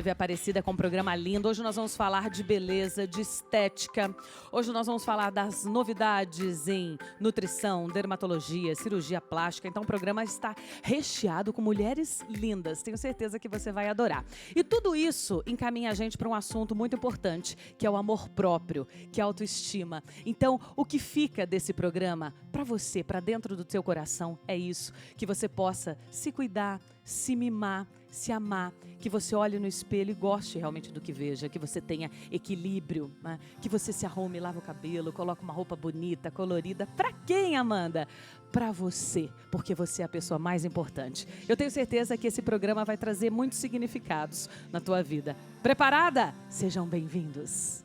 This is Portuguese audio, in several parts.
TV Aparecida com um programa lindo. Hoje nós vamos falar de beleza, de estética. Hoje nós vamos falar das novidades em nutrição, dermatologia, cirurgia plástica. Então o programa está recheado com mulheres lindas. Tenho certeza que você vai adorar. E tudo isso encaminha a gente para um assunto muito importante, que é o amor próprio, que é a autoestima. Então, o que fica desse programa para você, para dentro do seu coração, é isso. Que você possa se cuidar, se mimar, se amar, que você olhe no espelho e goste realmente do que veja, que você tenha equilíbrio, né? Que você se arrume, lave o cabelo, coloque uma roupa bonita, colorida. Pra quem, Amanda? Pra você, porque você é a pessoa mais importante. Eu tenho certeza que esse programa vai trazer muitos significados na tua vida. Preparada? Sejam bem-vindos.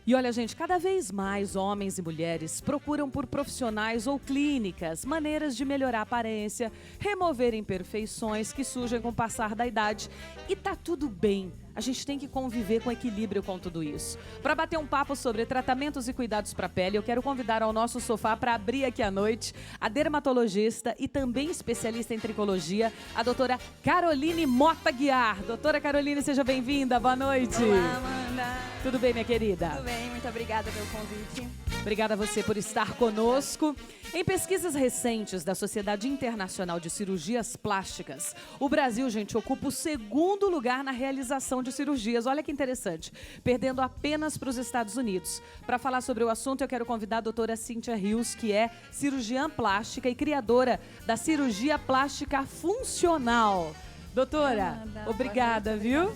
E olha, gente, cada vez mais homens e mulheres procuram por profissionais ou clínicas maneiras de melhorar a aparência, remover imperfeições que surgem com o passar da idade. E tá tudo bem. A gente tem que conviver com equilíbrio com tudo isso. Para bater um papo sobre tratamentos e cuidados para a pele, eu quero convidar ao nosso sofá para abrir aqui à noite a dermatologista e também especialista em tricologia, a doutora Caroline Mota Guiar. Doutora Caroline, seja bem-vinda. Boa noite. Olá, Amanda. Tudo bem, minha querida? Tudo bem, muito obrigada pelo convite. Obrigada a você por estar conosco. Em pesquisas recentes da Sociedade Internacional de Cirurgias Plásticas, o Brasil, gente, ocupa o segundo lugar na realização de cirurgias. Olha que interessante, perdendo apenas para os Estados Unidos. Para falar sobre o assunto, eu quero convidar a doutora Cíntia Rios, que é cirurgiã plástica e criadora da cirurgia plástica funcional. Doutora, obrigada, viu?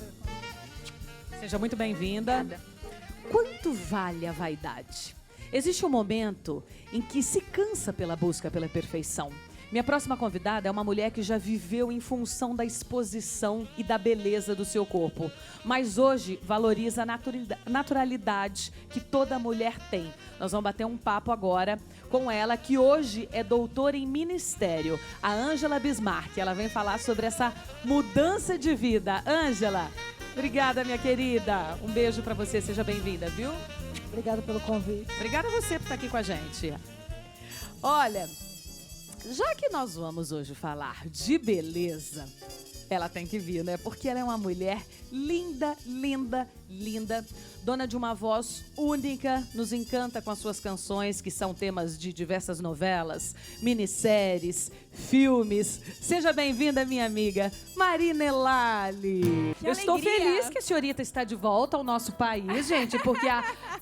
Seja muito bem-vinda. Quanto vale a vaidade? Existe um momento em que se cansa pela busca pela perfeição. Minha próxima convidada é uma mulher que já viveu em função da exposição e da beleza do seu corpo, mas hoje valoriza a naturalidade que toda mulher tem. Nós vamos bater um papo agora com ela, que hoje é doutora em ministério, a Ângela Bismarck. Ela vem falar sobre essa mudança de vida. Ângela, obrigada, minha querida. Um beijo pra você, seja bem-vinda, viu? Obrigada pelo convite. Obrigada a você por estar aqui com a gente. Olha, já que nós vamos hoje falar de beleza, ela tem que vir, né? Porque ela é uma mulher linda, linda, linda, dona de uma voz única, nos encanta com as suas canções, que são temas de diversas novelas, minisséries, filmes. Seja bem-vinda, minha amiga Marina Elali. Eu estou feliz que a senhorita está de volta ao nosso país, gente, porque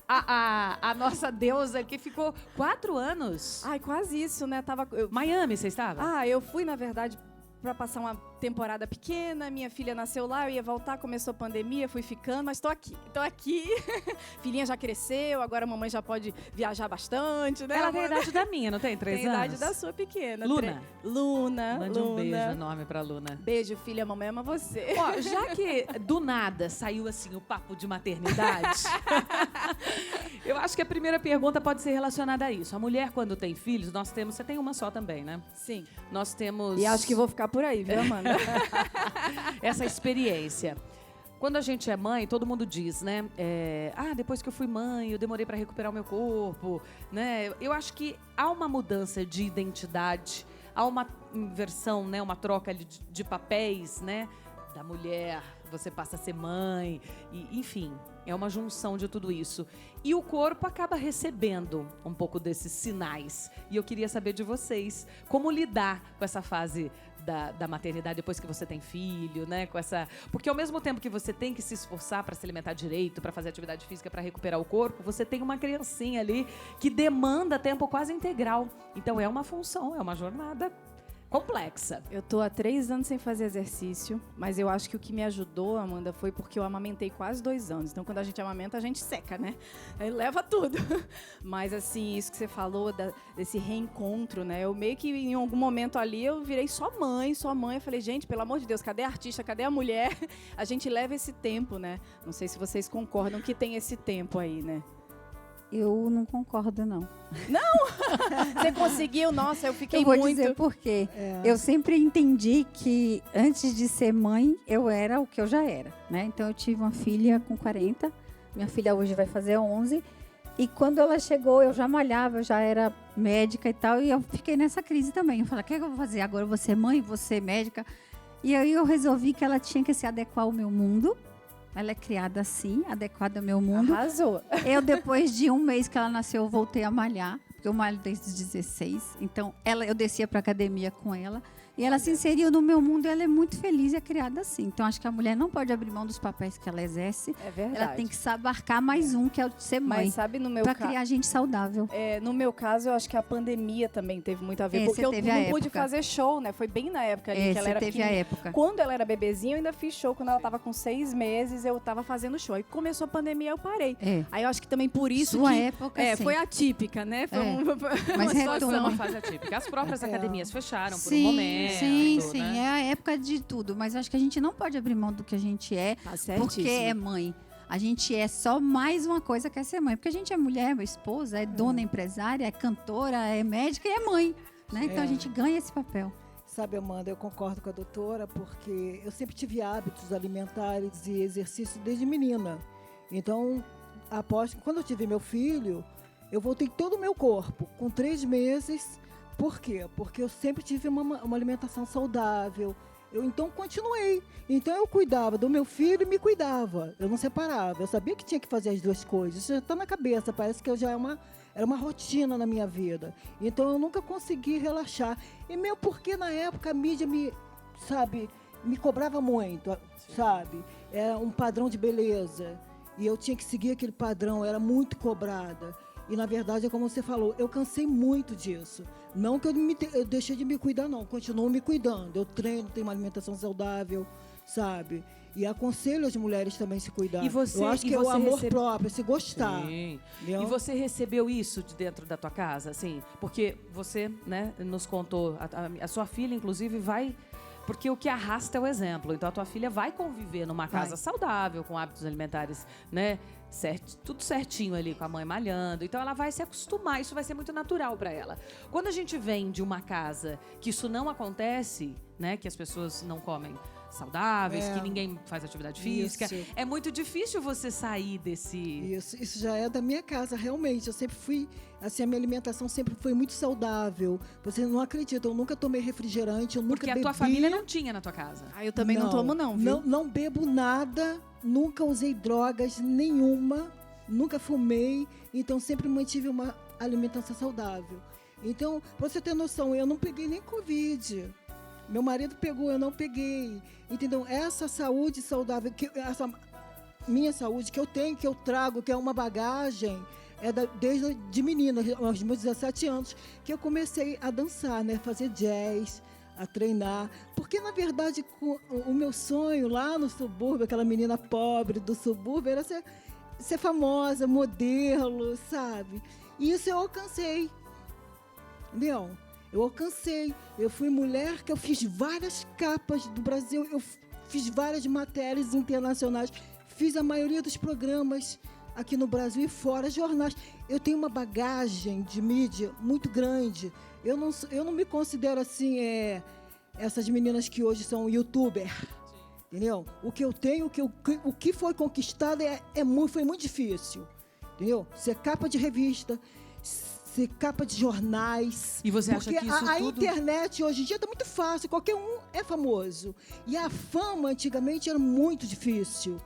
a nossa deusa aqui ficou 4 anos. Ai, quase isso, né? Miami, você estava? Eu fui, na verdade, para passar uma temporada pequena, minha filha nasceu lá, eu ia voltar, começou a pandemia, fui ficando, mas tô aqui. Filhinha já cresceu, agora a mamãe já pode viajar bastante, né? Ela tem a idade da minha, não tem 3 anos? Tem a idade da sua pequena. Luna. Luna. Mande um beijo enorme pra Luna. Beijo, filha, a mamãe ama você. Ó, já que do nada saiu assim o papo de maternidade, eu acho que a primeira pergunta pode ser relacionada a isso. A mulher, quando tem filhos, você tem uma só também, né? Sim. Nós temos... E acho que vou ficar por aí, viu, Amanda? Essa experiência. Quando a gente é mãe, todo mundo diz, né? Depois que eu fui mãe, eu demorei para recuperar o meu corpo, né? Eu acho que há uma mudança de identidade, há uma inversão, né? Uma troca de papéis, né? Da mulher, você passa a ser mãe, e, enfim, é uma junção de tudo isso. E o corpo acaba recebendo um pouco desses sinais. E eu queria saber de vocês, como lidar com essa fase da maternidade depois que você tem filho, né? Porque ao mesmo tempo que você tem que se esforçar para se alimentar direito, para fazer atividade física, para recuperar o corpo, você tem uma criancinha ali que demanda tempo quase integral. Então é uma função, é uma jornada complexa. Eu tô há 3 anos sem fazer exercício, mas eu acho que o que me ajudou, Amanda, foi porque eu amamentei quase 2 anos. Então, quando a gente amamenta, a gente seca, né? Aí leva tudo. Mas, assim, isso que você falou, desse reencontro, né? Eu meio que, em algum momento ali, eu virei só mãe. Eu falei, gente, pelo amor de Deus, cadê a artista? Cadê a mulher? A gente leva esse tempo, né? Não sei se vocês concordam que tem esse tempo aí, né? Eu não concordo, não. Você conseguiu? Nossa, eu fiquei Eu vou muito... dizer por quê. Eu sempre entendi que antes de ser mãe, eu era o que eu já era, né? Então, eu tive uma filha com 40. Minha filha hoje vai fazer 11. E quando ela chegou, eu já malhava, eu já era médica e tal. E eu fiquei nessa crise também. Eu falei, o que eu vou fazer? Agora eu vou ser mãe, vou ser médica. E aí eu resolvi que ela tinha que se adequar ao meu mundo. Ela é criada assim, adequada ao meu mundo. Arrasou. Eu, depois de um mês que ela nasceu, eu voltei a malhar. Porque eu malho desde os 16. Então, eu descia para academia com ela. E ela se inseriu no meu mundo e ela é muito feliz e é criada assim. Então, acho que a mulher não pode abrir mão dos papéis que ela exerce. É verdade. Ela tem que se abarcar mais um, que é o de ser mãe. Mas sabe, no meu Para caso... criar gente saudável. No meu caso, eu acho que a pandemia também teve muito a ver. Porque você eu teve a não pude época. fazer show, né? Foi bem na época ali que ela Você era teve a pequenininha. época. Quando ela era bebezinha, eu ainda fiz show. Quando ela tava com 6 meses, eu tava fazendo show. Aí começou a pandemia, eu parei. Aí eu acho que também por isso Sua que... época, sim. foi atípica, né? Foi Mas Uma situação, retoma. uma fase atípica. As próprias academias fecharam por um Sim, momento. sim. Né? É a época de tudo. Mas acho que a gente não pode abrir mão do que a gente é. Tá Porque é certíssimo. mãe. A gente é só mais uma coisa que é ser mãe. Porque a gente é mulher, é esposa, é dona, empresária, é cantora, é médica e é mãe. Né? Então a gente ganha esse papel. Sabe, Amanda, eu concordo com a doutora, porque eu sempre tive hábitos alimentares e exercício desde menina. Então, quando eu tive meu filho, eu voltei todo o meu corpo, com 3 meses. Por quê? Porque eu sempre tive uma alimentação saudável. Eu então continuei. Então eu cuidava do meu filho e me cuidava. Eu não separava. Eu sabia que tinha que fazer as duas coisas. Isso já está na cabeça. Parece que era uma rotina na minha vida. Então eu nunca consegui relaxar. E mesmo porque na época a mídia me cobrava muito, sabe? Era um padrão de beleza. E eu tinha que seguir aquele padrão. Eu era muito cobrada. E, na verdade, é como você falou, eu cansei muito disso. Não que eu deixei de me cuidar, não. Continuo me cuidando. Eu treino, tenho uma alimentação saudável, sabe? E aconselho as mulheres também a se cuidar. Eu acho que é o amor próprio, se gostar. Sim. Entendeu? E você recebeu isso de dentro da tua casa, assim? Porque você, né, nos contou, a sua filha, inclusive, vai... Porque o que arrasta é o exemplo. Então, a tua filha vai conviver numa casa saudável, com hábitos alimentares, né? Tudo certinho ali, com a mãe malhando. Então, ela vai se acostumar. Isso vai ser muito natural para ela. Quando a gente vem de uma casa que isso não acontece, né? Que as pessoas não comem saudáveis, que ninguém faz atividade física. Isso. É muito difícil você sair desse... Isso já é da minha casa, realmente. Eu sempre fui, assim, a minha alimentação sempre foi muito saudável. Você não acredita, eu nunca tomei refrigerante, eu nunca Porque a bebi. tua família não tinha na tua casa. Eu também não tomo, não, viu? Não bebo nada, nunca usei drogas nenhuma, nunca fumei, então sempre mantive uma alimentação saudável. Então, pra você ter noção, eu não peguei nem Covid. Meu marido pegou, eu não peguei. Entendeu? Essa saúde saudável, essa minha saúde que eu tenho, que eu trago, que é uma bagagem, desde de menina, aos meus 17 anos, que eu comecei a dançar, né? Fazer jazz, a treinar. Porque, na verdade, o meu sonho lá no subúrbio, aquela menina pobre do subúrbio, era ser famosa, modelo, sabe? E isso eu alcancei. Entendeu? Eu alcancei. Eu fui mulher que eu fiz várias capas do Brasil, eu fiz várias matérias internacionais, fiz a maioria dos programas aqui no Brasil e fora, jornais. Eu tenho uma bagagem de mídia muito grande. Eu não me considero assim, essas meninas que hoje são youtuber. Entendeu? O que eu tenho, o que foi conquistado foi muito difícil. Entendeu? Ser capa de revista, ser capa de jornais. E você acha que isso a tudo... internet hoje em dia está muito fácil, qualquer um é famoso. E a fama antigamente era muito difícil.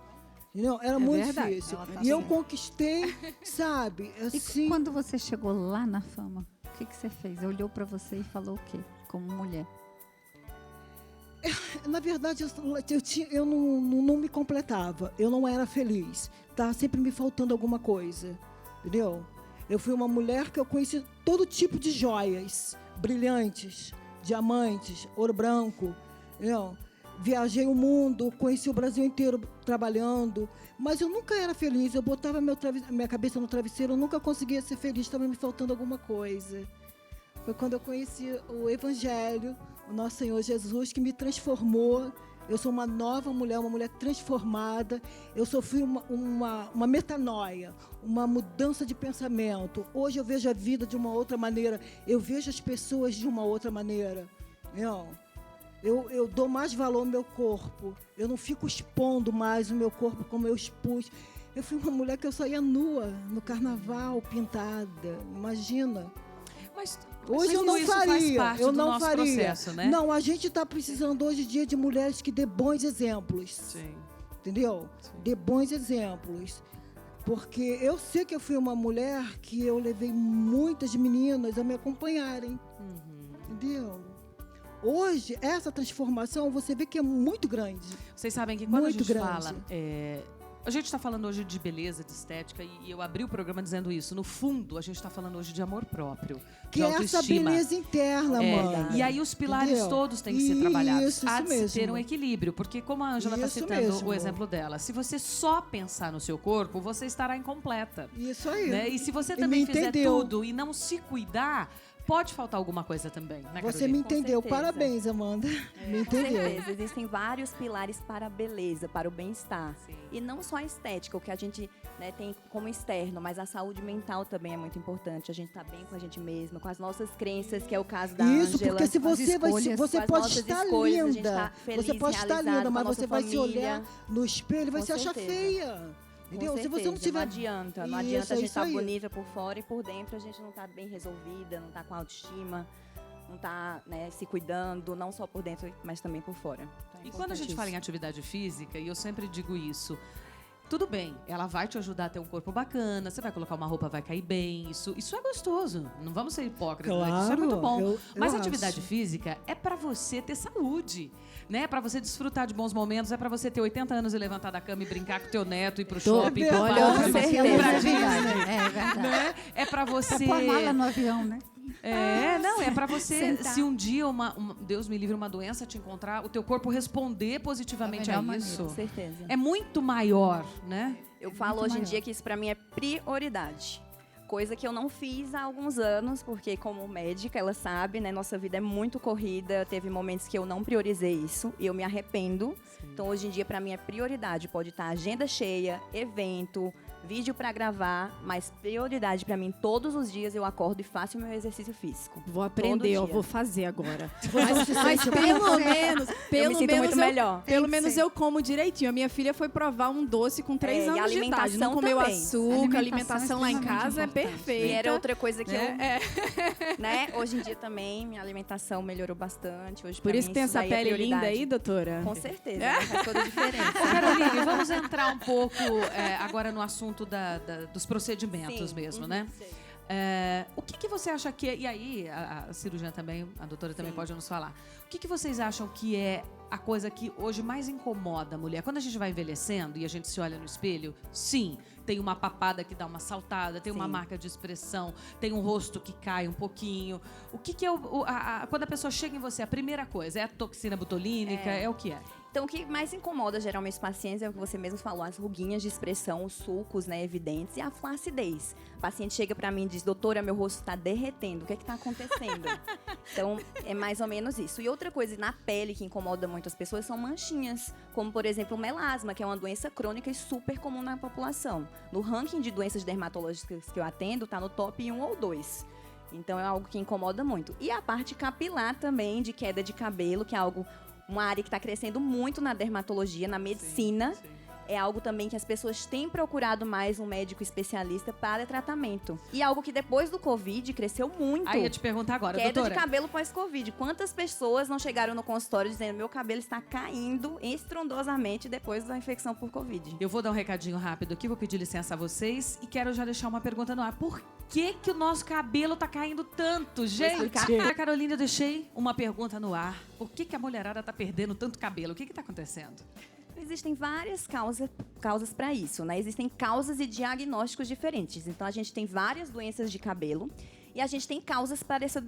Entendeu? Era muito verdade. difícil. Ela tá E eu certa. conquistei, sabe? Assim, E quando você chegou lá na fama, o que você fez? Olhou para você e falou o quê? Como mulher. na verdade, eu não me completava. Eu não era feliz. Estava sempre me faltando alguma coisa. Entendeu? Eu fui uma mulher que eu conheci todo tipo de joias brilhantes, diamantes, ouro branco. Entendeu? Viajei o mundo, conheci o Brasil inteiro trabalhando, mas eu nunca era feliz. Eu botava minha cabeça no travesseiro, eu nunca conseguia ser feliz, estava me faltando alguma coisa. Foi quando eu conheci o Evangelho, o nosso Senhor Jesus, que me transformou, Eu sou uma nova mulher, uma mulher transformada. Eu sofri uma metanoia, uma mudança de pensamento. Hoje eu vejo a vida de uma outra maneira. Eu vejo as pessoas de uma outra maneira. Eu dou mais valor ao meu corpo. Eu não fico expondo mais o meu corpo como eu expus. Eu fui uma mulher que eu saía nua no carnaval, pintada. Imagina. Mas Hoje eu não isso faz faria. parte Eu do não nosso faria. processo, né? Não, a gente está precisando hoje em dia de mulheres que dê bons exemplos. Sim. Entendeu? Sim. Dê bons exemplos. Porque eu sei que eu fui uma mulher que eu levei muitas meninas a me acompanharem. Entendeu? Hoje, essa transformação, você vê que é muito grande. Vocês sabem que quando Muito a gente grande. fala... a gente está falando hoje de beleza, de estética, e eu abri o programa dizendo isso. No fundo, a gente está falando hoje de amor próprio, Que de é essa autoestima. beleza interna, mãe. E aí os pilares Entendeu? todos têm que ser trabalhados. Isso Há de se mesmo. ter um equilíbrio, porque como a Ângela está Isso citando mesmo. o exemplo dela, se você só pensar no seu corpo, você estará incompleta. Isso aí. Né? E se você E também me fizer entendeu. tudo e não se cuidar, pode faltar alguma coisa também, né, Você Carolina? me entendeu. certeza. Parabéns, Amanda. Me Com entendeu. certeza, existem vários pilares para a beleza, para o bem-estar. Sim. E não só a estética, o que a gente tem como externo, mas a saúde mental também é muito importante. A gente tá bem com a gente mesma, com as nossas crenças, que é o caso da Isso, Ângela. porque se você vai, escolhas, você com as pode nossas estar escolhas, a gente linda. tá feliz, Você pode estar realizado linda, com a mas nossa você vai se família. olhar no espelho e vai Com se achar certeza. feia. Entendeu? Com Se você não certeza, tiver. adianta. Não Isso, adianta a é gente isso estar aí. bonita por fora e por dentro a gente não tá bem resolvida, não tá com autoestima, não tá se cuidando, não só por dentro, mas também por fora. Então, é E quando a gente importante fala em isso. atividade física, e eu sempre digo isso, tudo bem, ela vai te ajudar a ter um corpo bacana, você vai colocar uma roupa, vai cair bem, isso é gostoso. Não vamos ser hipócritas, né? Isso é muito bom. eu Mas a acho. atividade física é pra você ter saúde, né? É pra você desfrutar de bons momentos, é pra você ter 80 anos e levantar da cama e brincar com teu neto, ir pro shopping, pro Olha, parque, com pra certeza. É Disney, verdade. É verdade. né? É pra você... Pôr a mala no avião, né? Não, é pra você, Sentar. se um dia, Deus me livre, uma doença te encontrar, o teu corpo responder positivamente Da a melhor isso. Com certeza. É muito maior, né? Eu falo muito hoje em maior. dia que isso pra mim é prioridade. Coisa que eu não fiz há alguns anos, porque como médica, ela sabe, né? Nossa vida é muito corrida, teve momentos que eu não priorizei isso e eu me arrependo. Então hoje em dia pra mim é prioridade. Pode estar agenda cheia, evento, vídeo pra gravar, mas prioridade pra mim todos os dias eu acordo e faço o meu exercício físico. Vou aprender, Todo dia. vou fazer agora. Você Mas sente- pelo menos, Eu me sinto muito melhor. Tem Pelo que menos ser. eu como direitinho. A minha filha foi provar um doce com 3 e anos de idade. alimentação Não comeu também. açúcar, Alimentação alimentação lá em extremamente casa é importante. perfeita. E era outra coisa que né? eu, né? Hoje em dia também minha alimentação melhorou bastante. Hoje Por pra isso mim, que tem essa daí é pele linda prioridade. aí, doutora. Com certeza, né? Faz toda a diferença. Caroline, vamos entrar um pouco agora no assunto dos procedimentos Sim. mesmo, Uhum, né? sei. O que você acha que é... E aí, a cirurgiã também, a doutora também Sim. pode nos falar. O que vocês acham que é a coisa que hoje mais incomoda a mulher? Quando a gente vai envelhecendo e a gente se olha no espelho, sim, tem uma papada que dá uma saltada, tem uma Sim. marca de expressão, tem um rosto que cai um pouquinho. O que é quando a pessoa chega em você, a primeira coisa? É a toxina botulínica? É o que é? Então, o que mais incomoda geralmente os pacientes é o que você mesmo falou, as ruguinhas de expressão, os sulcos, né, evidentes e a flacidez. O paciente chega pra mim e diz, doutora, meu rosto tá derretendo, o que é que tá acontecendo? Então, é mais ou menos isso. E outra coisa na pele que incomoda muito as pessoas são manchinhas, como, por exemplo, o melasma, que é uma doença crônica e super comum na população. No ranking de doenças dermatológicas que eu atendo, tá no top 1 ou 2. Então, é algo que incomoda muito. E a parte capilar também, de queda de cabelo, que é algo... Uma área que está crescendo muito na dermatologia, na medicina. Sim. É algo também que as pessoas têm procurado mais um médico especialista para tratamento. E algo que depois do Covid cresceu muito. Aí eu ia te perguntar agora, Queda doutora. de cabelo pós-Covid. Quantas pessoas não chegaram no consultório dizendo meu cabelo está caindo estrondosamente depois da infecção por Covid? Eu vou dar um recadinho rápido aqui, vou pedir licença a vocês e quero já deixar uma pergunta no ar. Por que o nosso cabelo tá caindo tanto, gente? explicar. Carolina, eu deixei uma pergunta no ar. Por que a mulherada tá perdendo tanto cabelo? O que tá acontecendo? Existem várias causas para isso, né? Existem causas e diagnósticos diferentes. Então, a gente tem várias doenças de cabelo E a gente tem causas para essas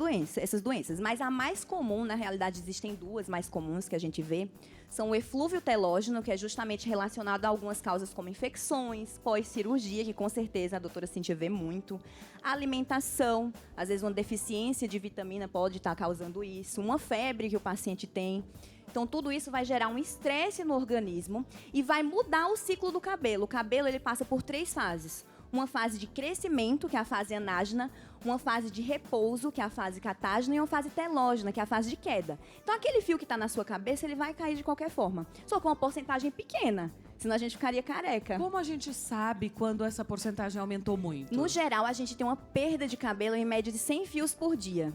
doenças. Mas a mais comum, na realidade, existem duas mais comuns que a gente vê. São o eflúvio telógeno, que é justamente relacionado a algumas causas como infecções, pós-cirurgia, que com certeza a doutora Cíntia vê muito. A alimentação, às vezes uma deficiência de vitamina pode estar causando isso. Uma febre que o paciente tem. Então, tudo isso vai gerar um estresse no organismo e vai mudar o ciclo do cabelo. O cabelo, ele passa por 3 fases. Uma fase de crescimento, que é a fase anágena, uma fase de repouso, que é a fase catágena, e uma fase telógena, que é a fase de queda. Então, aquele fio que está na sua cabeça, ele vai cair de qualquer forma. Só com uma porcentagem pequena, senão a gente ficaria careca. Como a gente sabe quando essa porcentagem aumentou muito? No geral, a gente tem uma perda de cabelo em média de 100 fios por dia.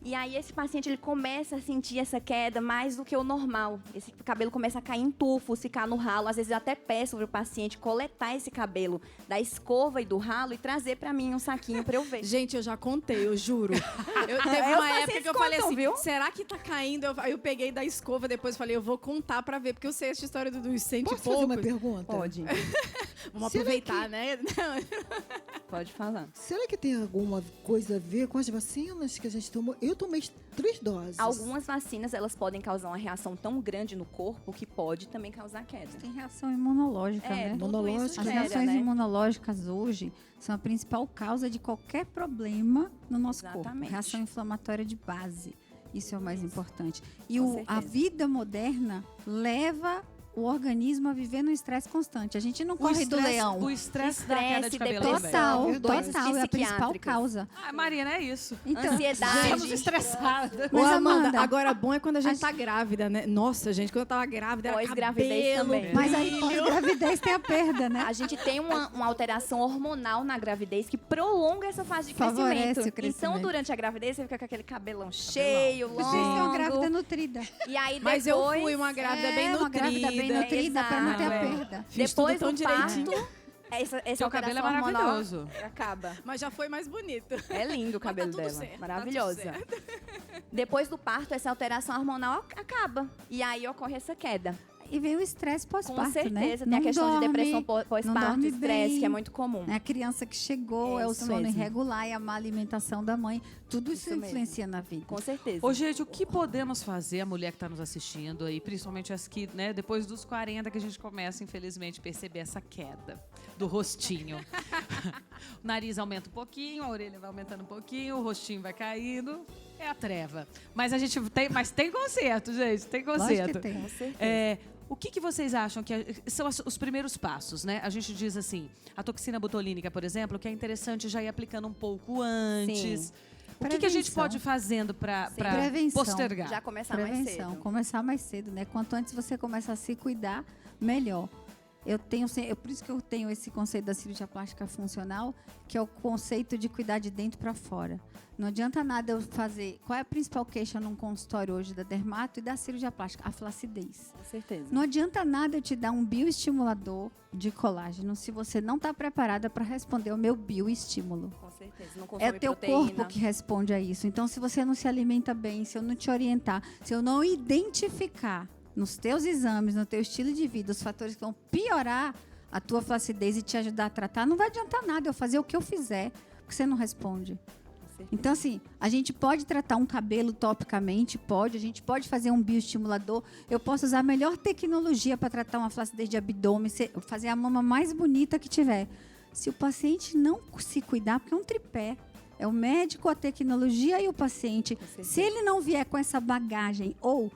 E aí esse paciente ele começa a sentir essa queda mais do que o normal. Esse cabelo começa a cair em tufos, ficar no ralo. Às vezes eu até peço para o paciente coletar esse cabelo da escova e do ralo e trazer para mim um saquinho para eu ver. Gente, eu já contei, eu juro. Teve uma época que eu falei assim, viu? Será que tá caindo? Aí eu peguei da escova, depois falei, eu vou contar pra ver, porque eu sei essa história dos 100 e Posso poucos. fazer uma pergunta? Pode. Vamos Será aproveitar, que- né? Pode falar. Será que tem alguma coisa a ver com as vacinas que a gente tomou? Eu tomei 3 doses. Algumas vacinas, elas podem causar uma reação tão grande no corpo que pode também causar queda. Tem reação imunológica, né? tudo Imunológica. isso As gera, reações né? imunológicas hoje são a principal causa de qualquer problema no nosso corpo. Exatamente. Reação inflamatória de base. Isso é o mais importante. E Com a certeza. vida moderna leva o organismo a viver no estresse constante. A gente não corre do leão. O estresse da queda de cabelo depressão. também. Total, Verdade. total. É a principal Psiquiátricas. causa. Ah, Marina, é isso. Então, Ansiedade. Estamos estressadas. Ô, Mas, Amanda, Amanda, agora bom é quando a gente tá grávida, né? Nossa, gente, quando eu tava grávida, era Pós-gravidez cabelo, também. mas aí pós-gravidez tem a perda, né? A gente tem uma alteração hormonal na gravidez que prolonga essa fase de Favorece o crescimento. crescimento. Então, durante a gravidez, você fica com aquele cabelão cheio, Você é uma grávida longo. nutrida. E aí Mas depois, eu fui uma grávida bem uma grávida bem nutrida. nutrida para não ter a Exato. perda. Fiz depois tudo tão do parto, direitinho. essa Seu cabelo é alteração hormonal maravilhoso. acaba. Mas já foi mais bonito. É lindo o cabelo tudo dela, certo, tá maravilhosa. tudo Depois do parto, essa alteração hormonal acaba. E aí ocorre essa queda. E vem o estresse Com pós-parto, né? certeza, tem Não a questão dorme, de depressão não pós-parto, dorme estresse, bem. que é muito comum. É a criança que chegou, É é o isso sono mesmo. irregular, é a má alimentação da mãe. Tudo isso, Isso mesmo. influencia na vida. Com certeza. Ô, gente, o que podemos fazer, a mulher que está nos assistindo aí, principalmente as que, né, depois dos 40 que a gente começa, infelizmente, perceber essa queda do rostinho. O nariz aumenta um pouquinho, a orelha vai aumentando um pouquinho, o rostinho vai caindo. É a treva. Mas tem conserto, gente, tem Lógico conserto. que tem. Com certeza. O que vocês acham que são os primeiros passos, né? A gente diz assim, a toxina botulínica, por exemplo, que é interessante já ir aplicando um pouco antes. Sim. O que a gente Prevenção. pode ir fazendo para Prevenção. postergar? Já começar mais Prevenção, cedo. começar mais cedo, né? Quanto antes você começa a se cuidar, melhor. Por isso que eu tenho esse conceito da cirurgia plástica funcional, que é o conceito de cuidar de dentro para fora. Não adianta nada eu fazer. Qual é a principal queixa num consultório hoje da dermato e da cirurgia plástica? A flacidez. Com certeza. Não adianta nada eu te dar um bioestimulador de colágeno se você não está preparada para responder ao meu bioestímulo. Com certeza. Não É consome o teu proteína. corpo que responde a isso. Então, se você não se alimenta bem, se eu não te orientar, se eu não identificar nos teus exames, no teu estilo de vida, os fatores que vão piorar a tua flacidez e te ajudar a tratar, não vai adiantar nada eu fazer o que eu fizer, porque você não responde. Com certeza. Então, assim, a gente pode tratar um cabelo topicamente, a gente pode fazer um bioestimulador, eu posso usar a melhor tecnologia para tratar uma flacidez de abdômen, fazer a mama mais bonita que tiver. Se o paciente não se cuidar, porque é um tripé, é o médico, a tecnologia e o paciente. certeza. Se ele não vier com essa bagagem ou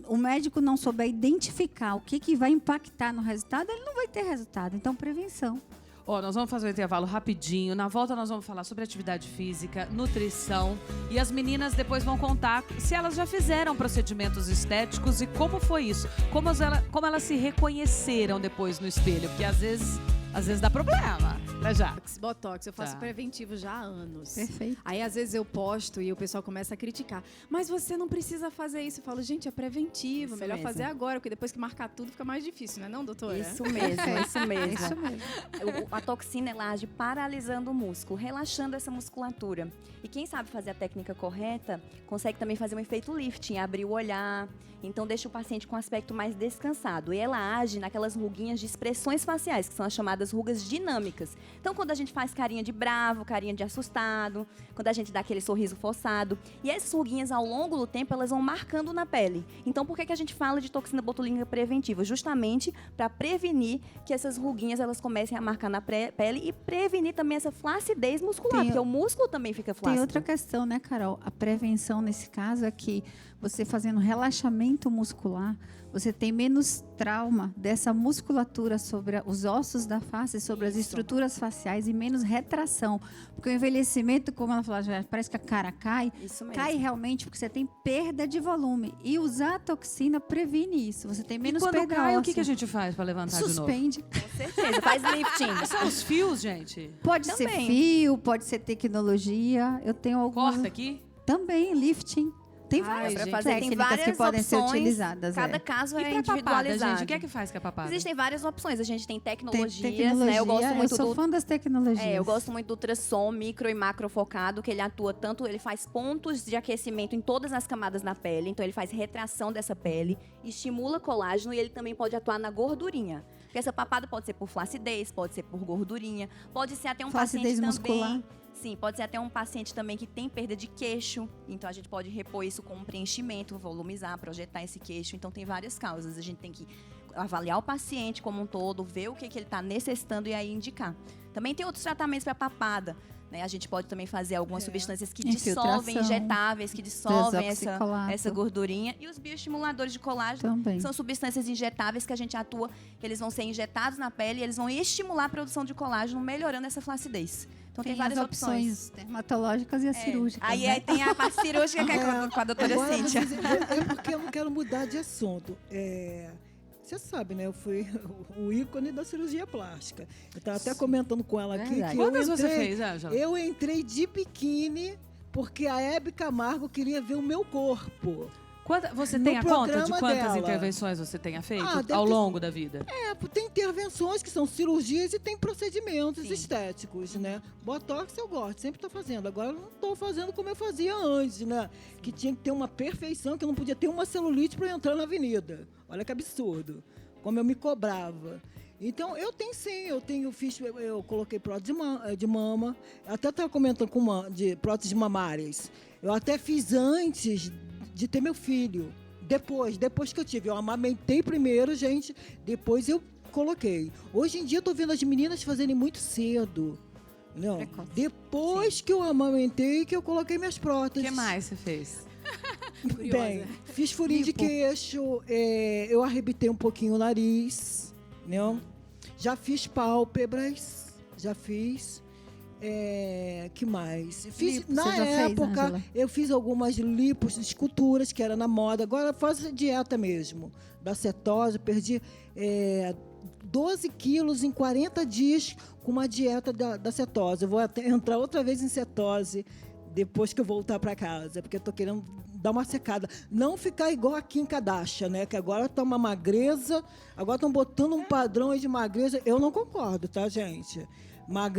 o médico não souber identificar o que vai impactar no resultado, ele não vai ter resultado. Então, prevenção. Ó, nós vamos fazer um intervalo rapidinho. Na volta nós vamos falar sobre atividade física, nutrição. E as meninas depois vão contar se elas já fizeram procedimentos estéticos e como foi isso. Como elas se reconheceram depois no espelho. Porque às vezes dá problema. Até já. Botox, eu faço Tá. preventivo já há anos. Perfeito. Aí, às vezes, eu posto e o pessoal começa a criticar. Mas você não precisa fazer isso. Eu falo, gente, é preventivo. Isso Melhor mesmo. fazer agora, porque depois que marcar tudo fica mais difícil, não é não, doutora? Isso mesmo, isso mesmo. Isso mesmo. A toxina ela age paralisando o músculo, relaxando essa musculatura. E quem sabe fazer a técnica correta, consegue também fazer um efeito lifting, abrir o olhar. Então deixa o paciente com um aspecto mais descansado. E ela age naquelas ruguinhas de expressões faciais, que são as chamadas chamadas rugas dinâmicas. Então, quando a gente faz carinha de bravo, carinha de assustado, quando a gente dá aquele sorriso forçado, e essas ruguinhas, ao longo do tempo, elas vão marcando na pele. Então, por que a gente fala de toxina botulínica preventiva? Justamente para prevenir que essas ruguinhas elas comecem a marcar na pele e prevenir também essa flacidez muscular, porque o músculo também fica flácido. Tem outra questão, né, Carol? A prevenção nesse caso é que você fazendo relaxamento muscular, você tem menos trauma dessa musculatura sobre os ossos da face, sobre as estruturas faciais e menos retração. Porque o envelhecimento, como ela falou, já parece que a cara cai. Isso mesmo. Cai realmente porque você tem perda de volume. E usar a toxina previne isso. Você tem menos e quando perda cai, óssea. o que a gente faz para levantar Suspende. Com certeza, faz lifting. de novo? Os fios, gente. Pode Também. ser fio, pode ser tecnologia. Eu tenho algumas... Corta aqui. Também, lifting. Tem Ai, várias gente. Fazer, tem técnicas várias que podem ser opções, utilizadas. Cada caso E é pra papada, individualizado. gente, o que é que faz com a papada? Existem várias opções. A gente tem Tem tecnologias, tecnologia, né? Eu gosto muito sou fã das tecnologias. eu gosto muito do ultrassom micro e macro focado, que ele atua tanto, ele faz pontos de aquecimento em todas as camadas da pele, então ele faz retração dessa pele, estimula colágeno e ele também pode atuar na gordurinha. Porque essa papada pode ser por flacidez, pode ser por gordurinha, pode ser até um Flacidez paciente muscular. também. Sim, pode ser até um paciente também que tem perda de queixo, então a gente pode repor isso com um preenchimento, volumizar, projetar esse queixo. Então tem várias causas, a gente tem que avaliar o paciente como um todo, ver o que ele está necessitando e aí indicar. Também tem outros tratamentos para papada, né? A gente pode também fazer algumas substâncias que dissolvem, Infiltração. injetáveis, que dissolvem Desoxicolato. essa gordurinha. E os bioestimuladores de colágeno Também. são substâncias injetáveis que a gente atua, que eles vão ser injetados na pele e eles vão estimular a produção de colágeno, melhorando essa flacidez. Então tem várias as opções. dermatológicas e as cirúrgicas. Aí, né? aí tem a parte cirúrgica que é com a doutora Agora, Cíntia. é porque eu não quero mudar de assunto. Você sabe, né? Eu fui o ícone da cirurgia plástica. Eu estava até comentando com ela aqui Verdade. que eu Quantas você entrei, fez, Ângela? eu entrei de biquíni porque a Hebe Camargo queria ver o meu corpo. Você No tem a conta de programa quantas dela. intervenções você tenha feito deve ao ter- longo da vida? Tem intervenções que são cirurgias e tem procedimentos Sim. estéticos, né? Botox eu gosto, sempre estou fazendo. Agora eu não estou fazendo como eu fazia antes, né? Que tinha que ter uma perfeição, que eu não podia ter uma celulite para entrar na avenida. Olha que absurdo. Como eu me cobrava. Então, eu tenho sim, eu coloquei prótese de mama, até estava comentando de próteses mamárias. Eu até fiz antes de ter meu filho. Depois que eu tive. Eu amamentei primeiro, gente, depois eu coloquei. Hoje em dia, eu estou vendo as meninas fazerem muito cedo. Não, Precoce. depois que eu amamentei, que eu coloquei minhas O próteses. que mais você fez? Bem, fiz furinho de Lipo. queixo, eu arrebitei um pouquinho o nariz, né? Já fiz pálpebras, já fiz. Que mais? Fiz, Lipo, na você já fez, época, Ângela? eu fiz algumas lipos, esculturas, que era na moda. Agora faço dieta mesmo, da cetose. Perdi 12 quilos em 40 dias com uma dieta da cetose. Eu vou até entrar outra vez em cetose depois que eu voltar para casa, porque eu tô querendo dar uma secada. Não ficar igual a Kim Kardashian, né? Que agora tá uma magreza, agora estão botando um padrão aí de magreza. Eu não concordo, tá, gente?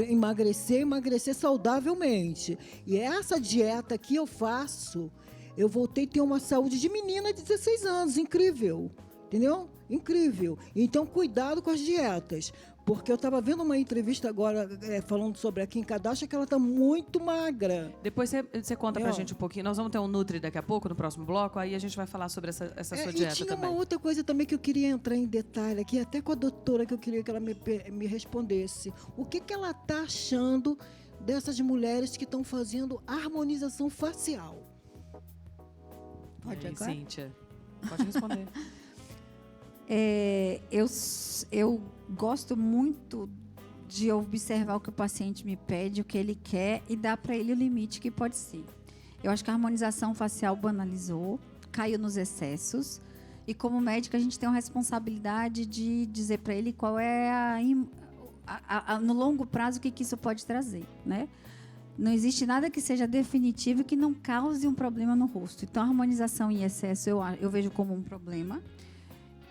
Emagrecer saudavelmente. E essa dieta que eu faço, eu voltei a ter uma saúde de menina de 16 anos. Incrível. Entendeu? Incrível. Então, cuidado com as dietas. Porque eu estava vendo uma entrevista agora falando sobre a Kim Kardashian, que ela está muito magra. Depois você conta pra Eu. gente um pouquinho. Nós vamos ter um Nutri daqui a pouco, no próximo bloco, aí a gente vai falar sobre essa sua E dieta tinha também. uma outra coisa também que eu queria entrar em detalhe aqui, até com a doutora, que eu queria que ela me respondesse. O que ela está achando dessas mulheres que estão fazendo harmonização facial? Pode E aí, agora? Cíntia, pode responder. Eu gosto muito de observar o que o paciente me pede, o que ele quer e dar para ele o limite que pode ser. Eu acho que a harmonização facial banalizou, caiu nos excessos e como médica a gente tem uma responsabilidade de dizer para ele qual é no longo prazo o que isso pode trazer, né? Não existe nada que seja definitivo e que não cause um problema no rosto. Então, a harmonização em excesso eu vejo como um problema.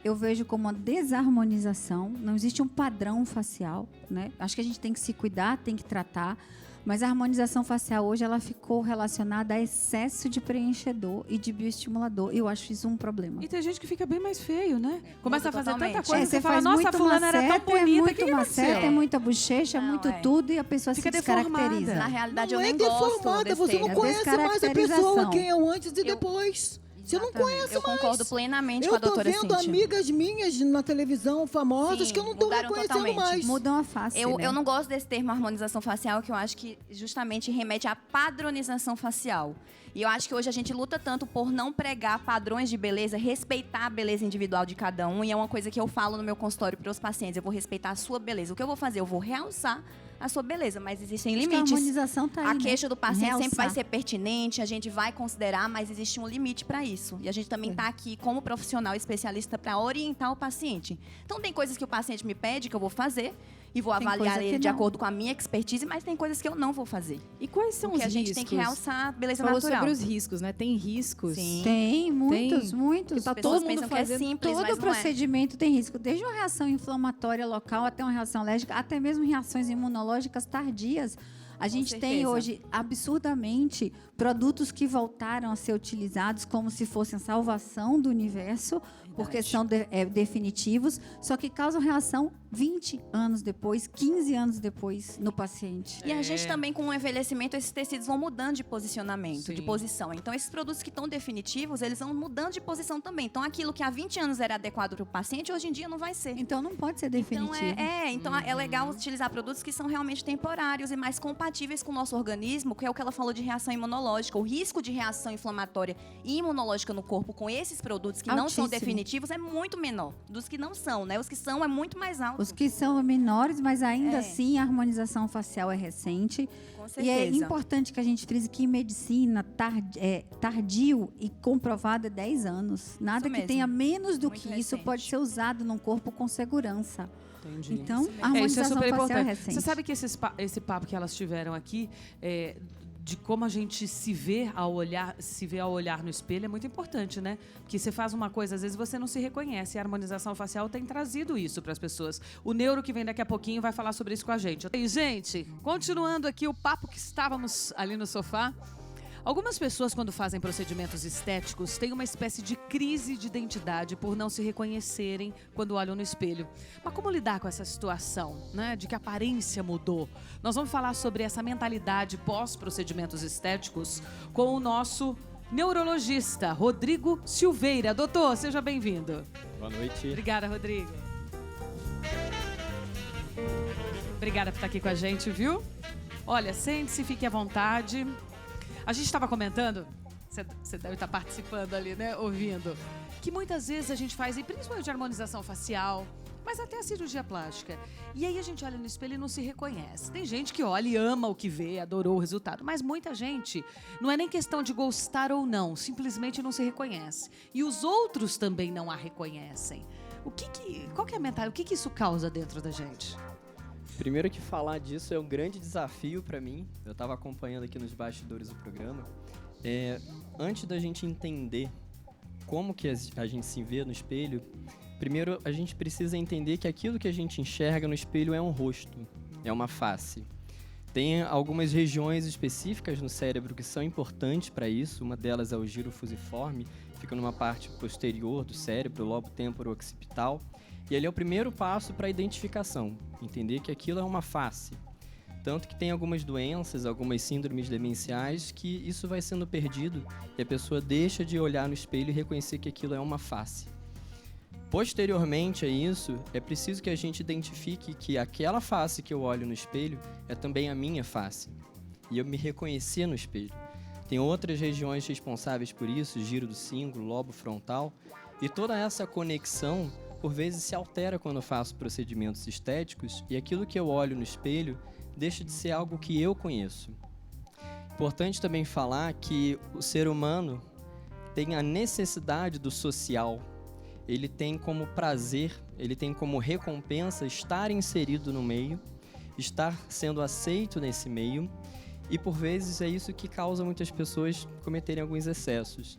eu vejo como uma desarmonização. Não existe um padrão facial, né? Acho que a gente tem que se cuidar, tem que tratar. Mas a harmonização facial hoje, ela ficou relacionada a excesso de preenchedor e de bioestimulador. Eu acho isso um problema. E tem gente que fica bem mais feio, né? Começa a fazer totalmente. tanta coisa, você fala, faz nossa, a muito fulana era tão maceta, bonita, é o muito que aconteceu? maceta, é muita bochecha, é Não, muito é. tudo, e a pessoa Fica se descaracteriza. deformada. Na realidade, Não eu é nem gosto deformada, desse você não termo. conhece mais a pessoa, descaracterização. quem é o antes e depois. Você não Exatamente. conhece Eu concordo mais. plenamente com a Eu tô doutora vendo Cíntia. amigas minhas na televisão, famosas, Sim, que eu não tô mudaram reconhecendo totalmente. mais. Mudam a face, Eu né? não gosto desse termo harmonização facial, que eu acho que justamente remete à padronização facial. E eu acho que hoje a gente luta tanto por não pregar padrões de beleza, respeitar a beleza individual de cada um. E é uma coisa que eu falo no meu consultório para os pacientes. Eu vou respeitar a sua beleza. O que eu vou fazer? Eu vou realçar a sua beleza, mas existem Acho que a limites. harmonização tá aí, A né? queixa do paciente sempre vai Realçar. ser pertinente, a gente vai considerar, mas existe um limite para isso. E a gente também está aqui como profissional especialista para orientar o paciente. Então tem coisas que o paciente me pede que eu vou fazer e vou Tem avaliar coisa que ele de não. acordo com a minha expertise, mas tem coisas que eu não vou fazer. E quais são Porque os a gente riscos? tem que realçar a beleza Falou natural. sobre os riscos, né? Tem riscos. Sim. Tem, muitos, Tem. muitos. Tá As pessoas todo mundo pensam que é fazendo simples, Todo mas não é. procedimento tem risco, desde uma reação inflamatória local até uma reação alérgica, até mesmo reações imunológicas tardias. A gente tem certeza. hoje, absurdamente, produtos que voltaram a ser utilizados como se fossem a salvação do universo, porque são definitivos, só que causam reação 20 anos depois, 15 anos depois no paciente. E a gente também, com o envelhecimento, esses tecidos vão mudando de posicionamento, de Sim. posição. Então, esses produtos que estão definitivos, eles vão mudando de posição também. Então, aquilo que há 20 anos era adequado para o paciente, hoje em dia não vai ser. Então não pode ser definitivo. Então é legal utilizar produtos que são realmente temporários e mais compatíveis com o nosso organismo, que é o que ela falou de reação imunológica. O risco de reação inflamatória e imunológica no corpo com esses produtos que não são Altíssimo. definitivos é muito menor dos que não são, né? Os que são é muito mais alto. Os que são menores, mas ainda É. assim a harmonização facial é recente. Com E é certeza. importante que a gente frise que em medicina, tardio e comprovado é 10 anos. Nada Isso que mesmo. tenha menos do Muito que isso recente. pode ser usado num corpo com segurança. Entendi. Então, a Isso é harmonização super facial é importante. recente. Você sabe que esse papo que elas tiveram aqui, de como a gente se vê ao olhar no espelho é muito importante, né? Porque você faz uma coisa, às vezes você não se reconhece. E a harmonização facial tem trazido isso para as pessoas. O neuro que vem daqui a pouquinho vai falar sobre isso com a gente. E, gente, continuando aqui o papo que estávamos ali no sofá. Algumas pessoas, quando fazem procedimentos estéticos, têm uma espécie de crise de identidade por não se reconhecerem quando olham no espelho. Mas como lidar com essa situação, né, de que a aparência mudou? Nós vamos falar sobre essa mentalidade pós-procedimentos estéticos com o nosso neurologista, Rodrigo Silveira. Doutor, seja bem-vindo. Boa noite. Obrigada, Rodrigo. Obrigada por estar aqui com a gente, viu? Olha, sente-se, fique à vontade. A gente estava comentando, você deve estar participando ali, né, ouvindo, que muitas vezes a gente faz, e principalmente a harmonização facial, mas até a cirurgia plástica. E aí a gente olha no espelho e não se reconhece. Tem gente que olha e ama o que vê, adorou o resultado, mas muita gente, não é nem questão de gostar ou não, simplesmente não se reconhece. E os outros também não a reconhecem. Qual que é a mentalidade? O que isso causa dentro da gente? Primeiro que falar disso é um grande desafio para mim. Eu estava acompanhando aqui nos bastidores do programa. Antes da gente entender como que a gente se vê no espelho, primeiro a gente precisa entender que aquilo que a gente enxerga no espelho é um rosto, é uma face. Tem algumas regiões específicas no cérebro que são importantes para isso. Uma delas é o giro fusiforme, fica numa parte posterior do cérebro, o lobo temporo-occipital. E ele é o primeiro passo para a identificação, entender que aquilo é uma face. Tanto que tem algumas doenças, algumas síndromes demenciais, que isso vai sendo perdido e a pessoa deixa de olhar no espelho e reconhecer que aquilo é uma face. Posteriormente a isso, é preciso que a gente identifique que aquela face que eu olho no espelho é também a minha face. E eu me reconhecer no espelho. Tem outras regiões responsáveis por isso, giro do cíngulo, lobo frontal, e toda essa conexão por vezes se altera quando eu faço procedimentos estéticos e aquilo que eu olho no espelho deixa de ser algo que eu conheço. Importante também falar que o ser humano tem a necessidade do social. Ele tem como prazer, ele tem como recompensa estar inserido no meio, estar sendo aceito nesse meio, e por vezes é isso que causa muitas pessoas cometerem alguns excessos.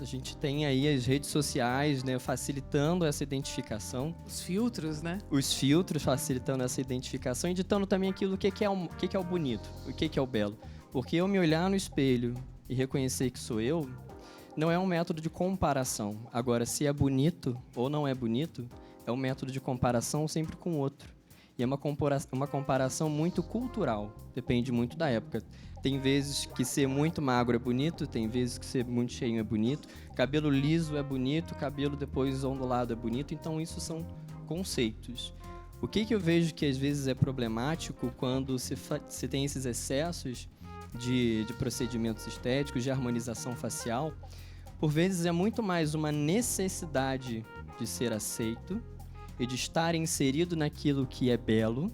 A gente tem aí as redes sociais, né, facilitando essa identificação. Os filtros, né? Os filtros facilitando essa identificação e ditando também aquilo que é o bonito, o que é o belo. Porque eu me olhar no espelho e reconhecer que sou eu, não é um método de comparação. Agora, se é bonito ou não é bonito, é um método de comparação sempre com o outro. E é uma comparação muito cultural, depende muito da época. Tem vezes que ser muito magro é bonito, tem vezes que ser muito cheio é bonito, cabelo liso é bonito, cabelo depois ondulado é bonito, então isso são conceitos. O que eu vejo que às vezes é problemático quando se tem esses excessos de procedimentos estéticos, de harmonização facial, por vezes é muito mais uma necessidade de ser aceito e de estar inserido naquilo que é belo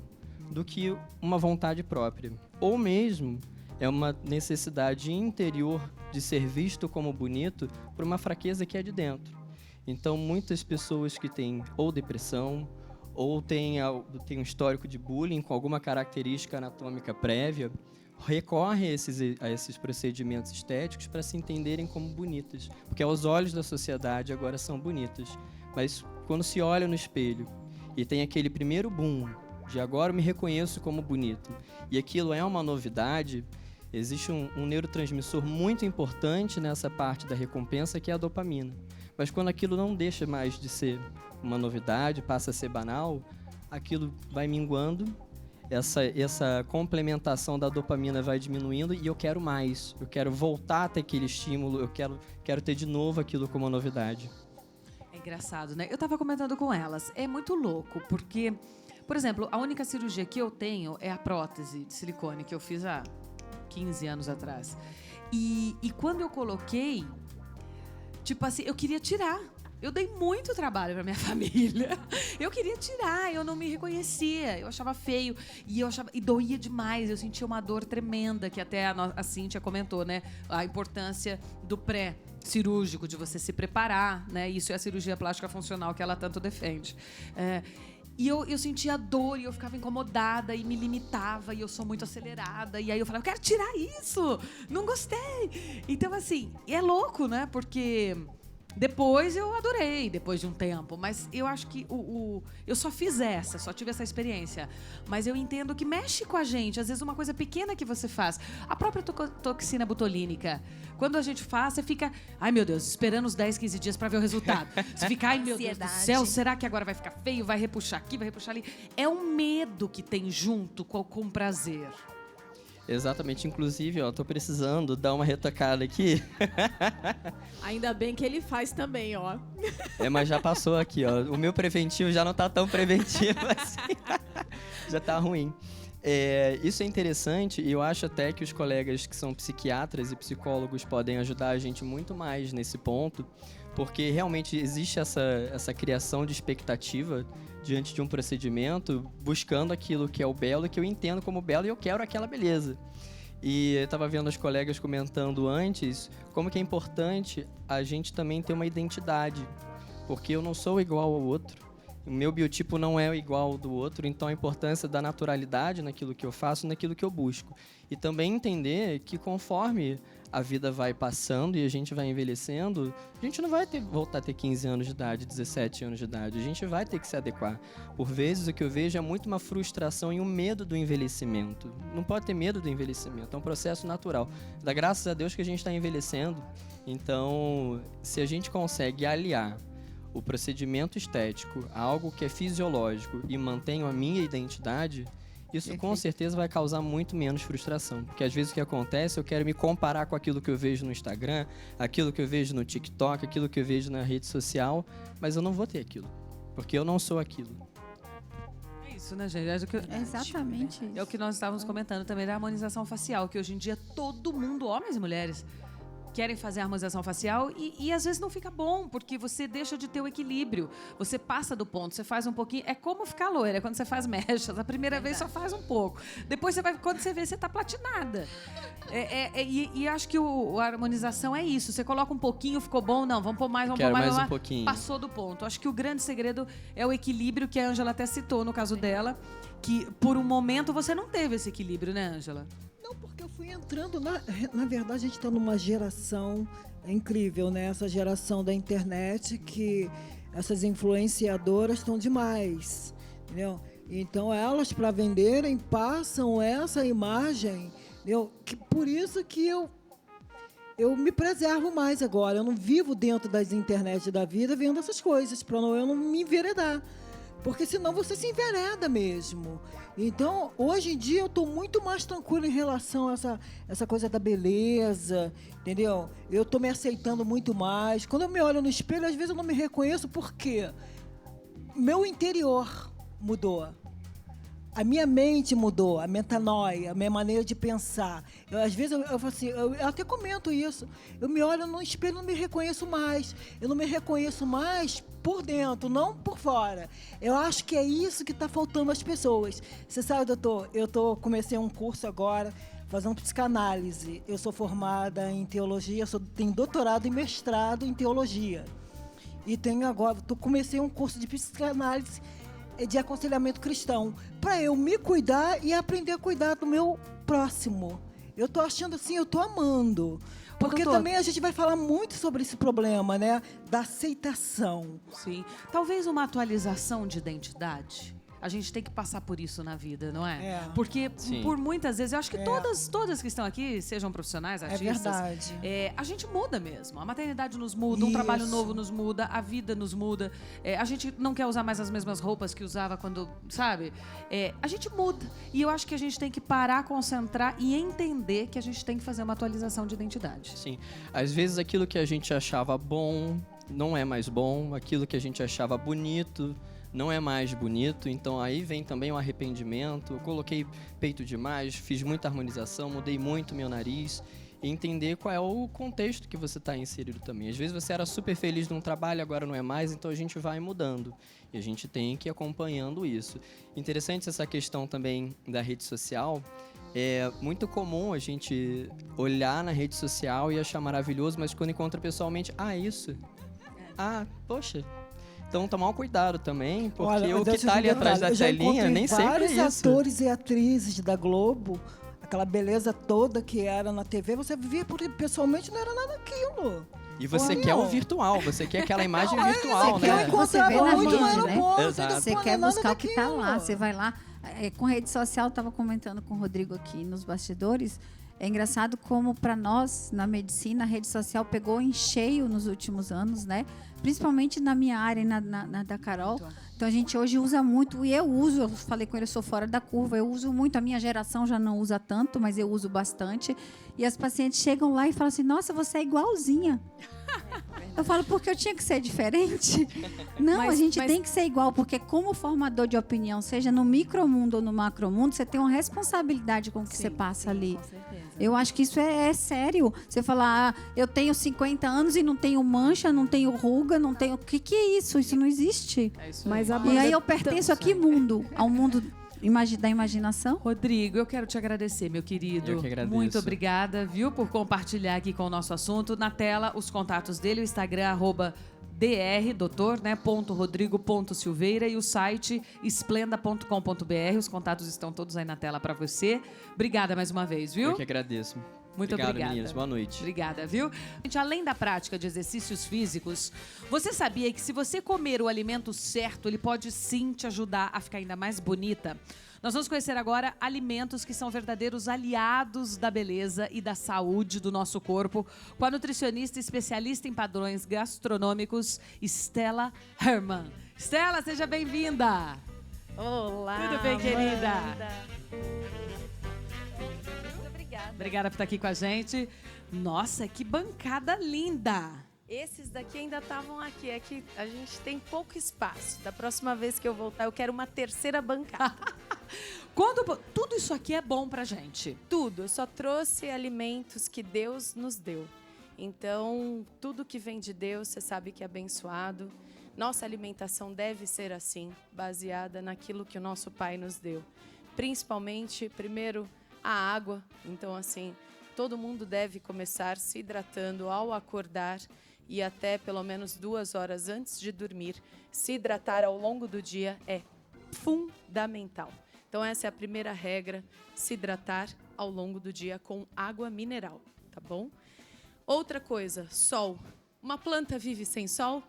do que uma vontade própria. Ou mesmo é uma necessidade interior de ser visto como bonito por uma fraqueza que é de dentro. Então, muitas pessoas que têm ou depressão ou têm um histórico de bullying com alguma característica anatômica prévia, recorrem a esses procedimentos estéticos para se entenderem como bonitas, porque aos olhos da sociedade agora são bonitas. Mas quando se olha no espelho e tem aquele primeiro boom de agora eu me reconheço como bonito, e aquilo é uma novidade, existe um neurotransmissor muito importante nessa parte da recompensa, que é a dopamina. Mas quando aquilo não deixa mais de ser uma novidade, passa a ser banal, aquilo vai minguando, essa complementação da dopamina vai diminuindo e eu quero mais, eu quero voltar a ter aquele estímulo, eu quero ter de novo aquilo como uma novidade. É engraçado, né? Eu tava comentando com elas, é muito louco, porque, por exemplo, a única cirurgia que eu tenho é a prótese de silicone, que eu fiz há 15 anos atrás. E quando eu coloquei, tipo assim, eu queria tirar. Eu dei muito trabalho pra minha família. Eu queria tirar, eu não me reconhecia. Eu achava feio e doía demais. Eu sentia uma dor tremenda, que até a Cíntia comentou, né? A importância do pré-cirúrgico, de você se preparar, né? Isso é a cirurgia plástica funcional que ela tanto defende. E eu sentia dor e eu ficava incomodada e me limitava e eu sou muito acelerada. E aí eu falava, eu quero tirar isso, não gostei. Então, assim, é louco, né? Porque depois eu adorei, depois de um tempo. Mas eu acho que eu só tive essa experiência. Mas eu entendo que mexe com a gente. Às vezes uma coisa pequena que você faz. A própria toxina botulínica. Quando a gente faz, você fica, ai meu Deus, esperando os 10, 15 dias para ver o resultado. Você fica, ai meu Deus do céu, será que agora vai ficar feio? Vai repuxar aqui, vai repuxar ali. É um medo que tem junto com o prazer. Exatamente, inclusive, ó, tô precisando dar uma retocada aqui. Ainda bem que ele faz também, ó. Mas já passou aqui, ó. O meu preventivo já não tá tão preventivo assim. Já tá ruim. Isso é interessante e eu acho até que os colegas que são psiquiatras e psicólogos podem ajudar a gente muito mais nesse ponto, porque realmente existe essa criação de expectativa diante de um procedimento, buscando aquilo que é o belo, que eu entendo como belo e eu quero aquela beleza. E eu estava vendo os colegas comentando antes como que é importante a gente também ter uma identidade, porque eu não sou igual ao outro. O meu biotipo não é igual ao do outro, então a importância da naturalidade naquilo que eu faço, naquilo que eu busco. E também entender que conforme a vida vai passando e a gente vai envelhecendo, a gente não vai voltar a ter 15 anos de idade, 17 anos de idade. A gente vai ter que se adequar. Por vezes, o que eu vejo é muito uma frustração e um medo do envelhecimento. Não pode ter medo do envelhecimento, é um processo natural. Dá graças a Deus que a gente está envelhecendo. Então, se a gente consegue aliar o procedimento estético a algo que é fisiológico e mantenho a minha identidade, isso com certeza vai causar muito menos frustração. Porque às vezes o que acontece, eu quero me comparar com aquilo que eu vejo no Instagram, aquilo que eu vejo no TikTok, aquilo que eu vejo na rede social, mas eu não vou ter aquilo, porque eu não sou aquilo. É isso, né, gente? É exatamente isso. É o que nós estávamos comentando também da harmonização facial, que hoje em dia todo mundo, homens e mulheres, querem fazer a harmonização facial e às vezes não fica bom, porque você deixa de ter o equilíbrio. Você passa do ponto, você faz um pouquinho. É como ficar loira, quando você faz mechas. A primeira vez só faz um pouco. Depois, quando você vê, você tá platinada. E acho que a harmonização é isso. Você coloca um pouquinho, ficou bom? Não, vamos pôr mais, vamos pôr mais. Um pouquinho. Passou do ponto. Acho que o grande segredo é o equilíbrio, que a Ângela até citou no caso dela, que por um momento você não teve esse equilíbrio, né, Ângela? Não, porque eu fui entrando, na verdade, a gente está numa geração incrível, né? Essa geração da internet, que essas influenciadoras estão demais, entendeu? Então, elas, para venderem, passam essa imagem, entendeu? Por isso que eu me preservo mais agora. Eu não vivo dentro das internet da vida vendo essas coisas, para eu não me enveredar. Porque senão você se envereda mesmo. Então, hoje em dia, eu estou muito mais tranquila em relação a essa coisa da beleza, entendeu? Eu estou me aceitando muito mais. Quando eu me olho no espelho, às vezes eu não me reconheço porque meu interior mudou. A minha mente mudou, a metanoia, a minha maneira de pensar. Às vezes eu falo assim, eu até comento isso. Eu me olho no espelho e não me reconheço mais. Eu não me reconheço mais por dentro, não por fora. Eu acho que é isso que está faltando às pessoas. Você sabe, doutor, comecei um curso agora, fazendo psicanálise. Eu sou formada em teologia, tenho doutorado e mestrado em teologia. E comecei um curso de psicanálise de aconselhamento cristão, para eu me cuidar e aprender a cuidar do meu próximo. Eu estou achando assim, eu estou amando. Porque doutor, também a gente vai falar muito sobre esse problema, né? Da aceitação. Sim. Talvez uma atualização de identidade. A gente tem que passar por isso na vida, não é? É. Porque, Sim. por muitas vezes, eu acho que todas que estão aqui, sejam profissionais, artistas, verdade. a gente muda mesmo. A maternidade nos muda, um Isso. trabalho novo nos muda, a vida nos muda. A gente não quer usar mais as mesmas roupas que usava quando, sabe? A gente muda. E eu acho que a gente tem que parar, concentrar e entender que a gente tem que fazer uma atualização de identidade. Sim. Às vezes aquilo que a gente achava bom não é mais bom, aquilo que a gente achava bonito não é mais bonito, então aí vem também o arrependimento. Eu coloquei peito demais, fiz muita harmonização, mudei muito meu nariz. E entender qual é o contexto que você está inserido também. Às vezes você era super feliz num trabalho, agora não é mais, então a gente vai mudando. E a gente tem que ir acompanhando isso. Interessante essa questão também da rede social. É muito comum a gente olhar na rede social e achar maravilhoso, mas quando encontra pessoalmente, isso. Poxa. Então, tomar um cuidado também, porque o que está ali atrás da telinha nem sempre é isso. Vários atores e atrizes da Globo, aquela beleza toda que era na TV, você via pessoalmente, não era nada aquilo. E você quer o virtual, você quer aquela imagem virtual, né? Você vê na muito rede, no né? aeroporto, Exato. Você pô, quer não é buscar nada o que está lá, daquilo. você vai lá. Com rede social, eu estava comentando com o Rodrigo aqui nos bastidores. É engraçado como, para nós, na medicina, a rede social pegou em cheio nos últimos anos, né? Principalmente na minha área e na da Carol. Então, a gente hoje usa muito, e eu falei com ele, eu sou fora da curva, eu uso muito, a minha geração já não usa tanto, mas eu uso bastante. E as pacientes chegam lá e falam assim, nossa, você é igualzinha. Eu falo, porque eu tinha que ser diferente? Não, a gente tem que ser igual, porque como formador de opinião, seja no micromundo ou no macromundo, você tem uma responsabilidade com o que você passa ali. Com certeza. Eu acho que isso é sério. Você falar, eu tenho 50 anos e não tenho mancha, não tenho ruga, não tenho... O que é isso? Isso não existe. É isso Mas aí. a E aí Amanda eu pertenço a que mundo? Ao mundo da imaginação? Rodrigo, eu quero te agradecer, meu querido. Eu que agradeço. Muito obrigada, viu, por compartilhar aqui com o nosso assunto. Na tela, os contatos dele, o Instagram, @dr, né, .rodrigo.silveira e o site esplenda.com.br. Os contatos estão todos aí na tela para você. Obrigada mais uma vez, viu? Eu que agradeço. Muito Obrigado, obrigada. meninas. Boa noite. Obrigada, viu? Gente, além da prática de exercícios físicos, você sabia que se você comer o alimento certo, ele pode sim te ajudar a ficar ainda mais bonita? Nós vamos conhecer agora alimentos que são verdadeiros aliados da beleza e da saúde do nosso corpo, com a nutricionista especialista em padrões gastronômicos, Stella Herman. Stella, seja bem-vinda! Olá! Tudo bem, querida? Amanda. Muito obrigada. Obrigada por estar aqui com a gente. Nossa, que bancada linda! Esses daqui ainda estavam aqui. É que a gente tem pouco espaço. Da próxima vez que eu voltar, eu quero uma terceira bancada. Tudo isso aqui é bom pra gente. Tudo. Eu só trouxe alimentos que Deus nos deu. Então, tudo que vem de Deus, você sabe que é abençoado. Nossa alimentação deve ser assim, baseada naquilo que o nosso Pai nos deu. Principalmente, primeiro, a água. Então, assim, todo mundo deve começar se hidratando ao acordar e até pelo menos 2 horas antes de dormir. Se hidratar ao longo do dia é fundamental. Então essa é a primeira regra, se hidratar ao longo do dia com água mineral, tá bom? Outra coisa, sol. Uma planta vive sem sol?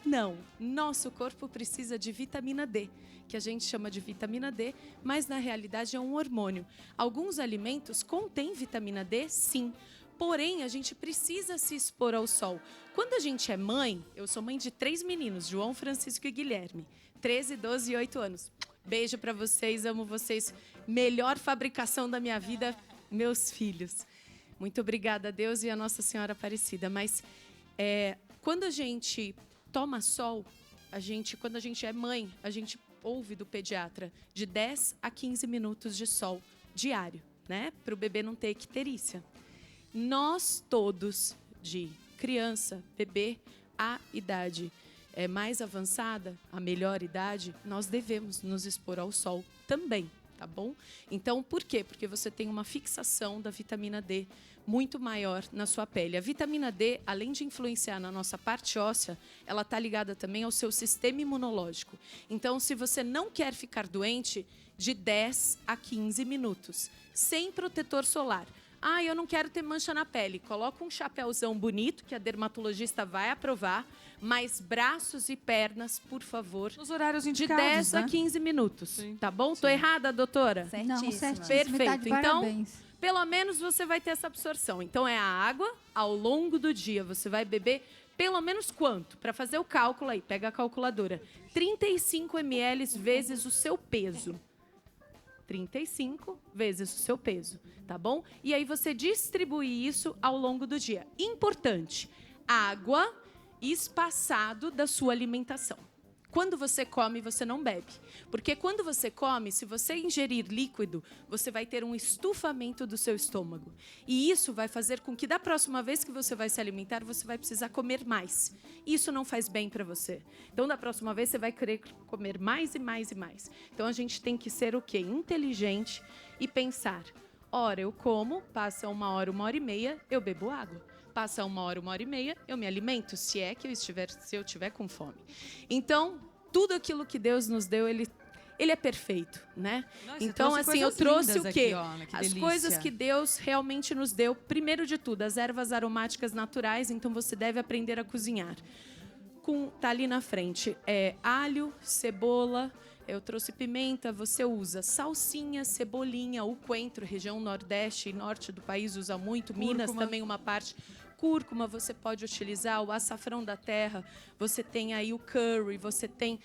Não. Nosso corpo precisa de vitamina D, que a gente chama de vitamina D, mas na realidade é um hormônio. Alguns alimentos contêm vitamina D, sim. Porém, a gente precisa se expor ao sol. Quando a gente é mãe, eu sou mãe de 3 meninos, João, Francisco e Guilherme, 13, 12 e 8 anos. Beijo para vocês, amo vocês. Melhor fabricação da minha vida, meus filhos. Muito obrigada a Deus e a Nossa Senhora Aparecida. Mas quando a gente toma sol, quando a gente é mãe, a gente ouve do pediatra de 10 a 15 minutos de sol diário, né? Para o bebê não ter icterícia. Nós todos, de criança, bebê, a idade mais avançada, a melhor idade, nós devemos nos expor ao sol também, tá bom? Então, por quê? Porque você tem uma fixação da vitamina D muito maior na sua pele. A vitamina D, além de influenciar na nossa parte óssea, ela está ligada também ao seu sistema imunológico. Então, se você não quer ficar doente, de 10 a 15 minutos, sem protetor solar. Ah, eu não quero ter mancha na pele. Coloca um chapéuzão bonito, que a dermatologista vai aprovar, mas braços e pernas, por favor, Nos horários de indicados, 10 a né? 15 minutos. Sim. Tá bom? Tô errada, doutora? Não, Certíssima. certíssimo. Perfeito. Tá de Então, parabéns. pelo menos você vai ter essa absorção. Então, é a água ao longo do dia. Você vai beber pelo menos quanto? Para fazer o cálculo aí, pega a calculadora. 35 ml vezes o seu peso. 35 vezes o seu peso, tá bom? E aí você distribui isso ao longo do dia. Importante, água espaçado da sua alimentação. Quando você come, você não bebe. Porque quando você come, se você ingerir líquido, você vai ter um estufamento do seu estômago. E isso vai fazer com que da próxima vez que você vai se alimentar, você vai precisar comer mais. Isso não faz bem para você. Então, da próxima vez, você vai querer comer mais e mais e mais. Então, a gente tem que ser o quê? Inteligente e pensar. Ora, eu como, passa 1 hora, 1 hora e meia, eu bebo água. Passa 1 hora, 1 hora e meia, eu me alimento, se eu estiver com fome. Então, tudo aquilo que Deus nos deu, ele é perfeito, né? Nossa, você Então, trouxe assim, eu coisas trouxe lindas o quê? aqui, ó, que As delícia. coisas que Deus realmente nos deu. Primeiro de tudo, as ervas aromáticas naturais, então você deve aprender a cozinhar. Tá ali na frente, alho, cebola, eu trouxe pimenta, você usa salsinha, cebolinha, o coentro, região nordeste e norte do país usa muito, Minas também uma parte. Cúrcuma, você pode utilizar o açafrão da terra, você tem aí o curry, você tem...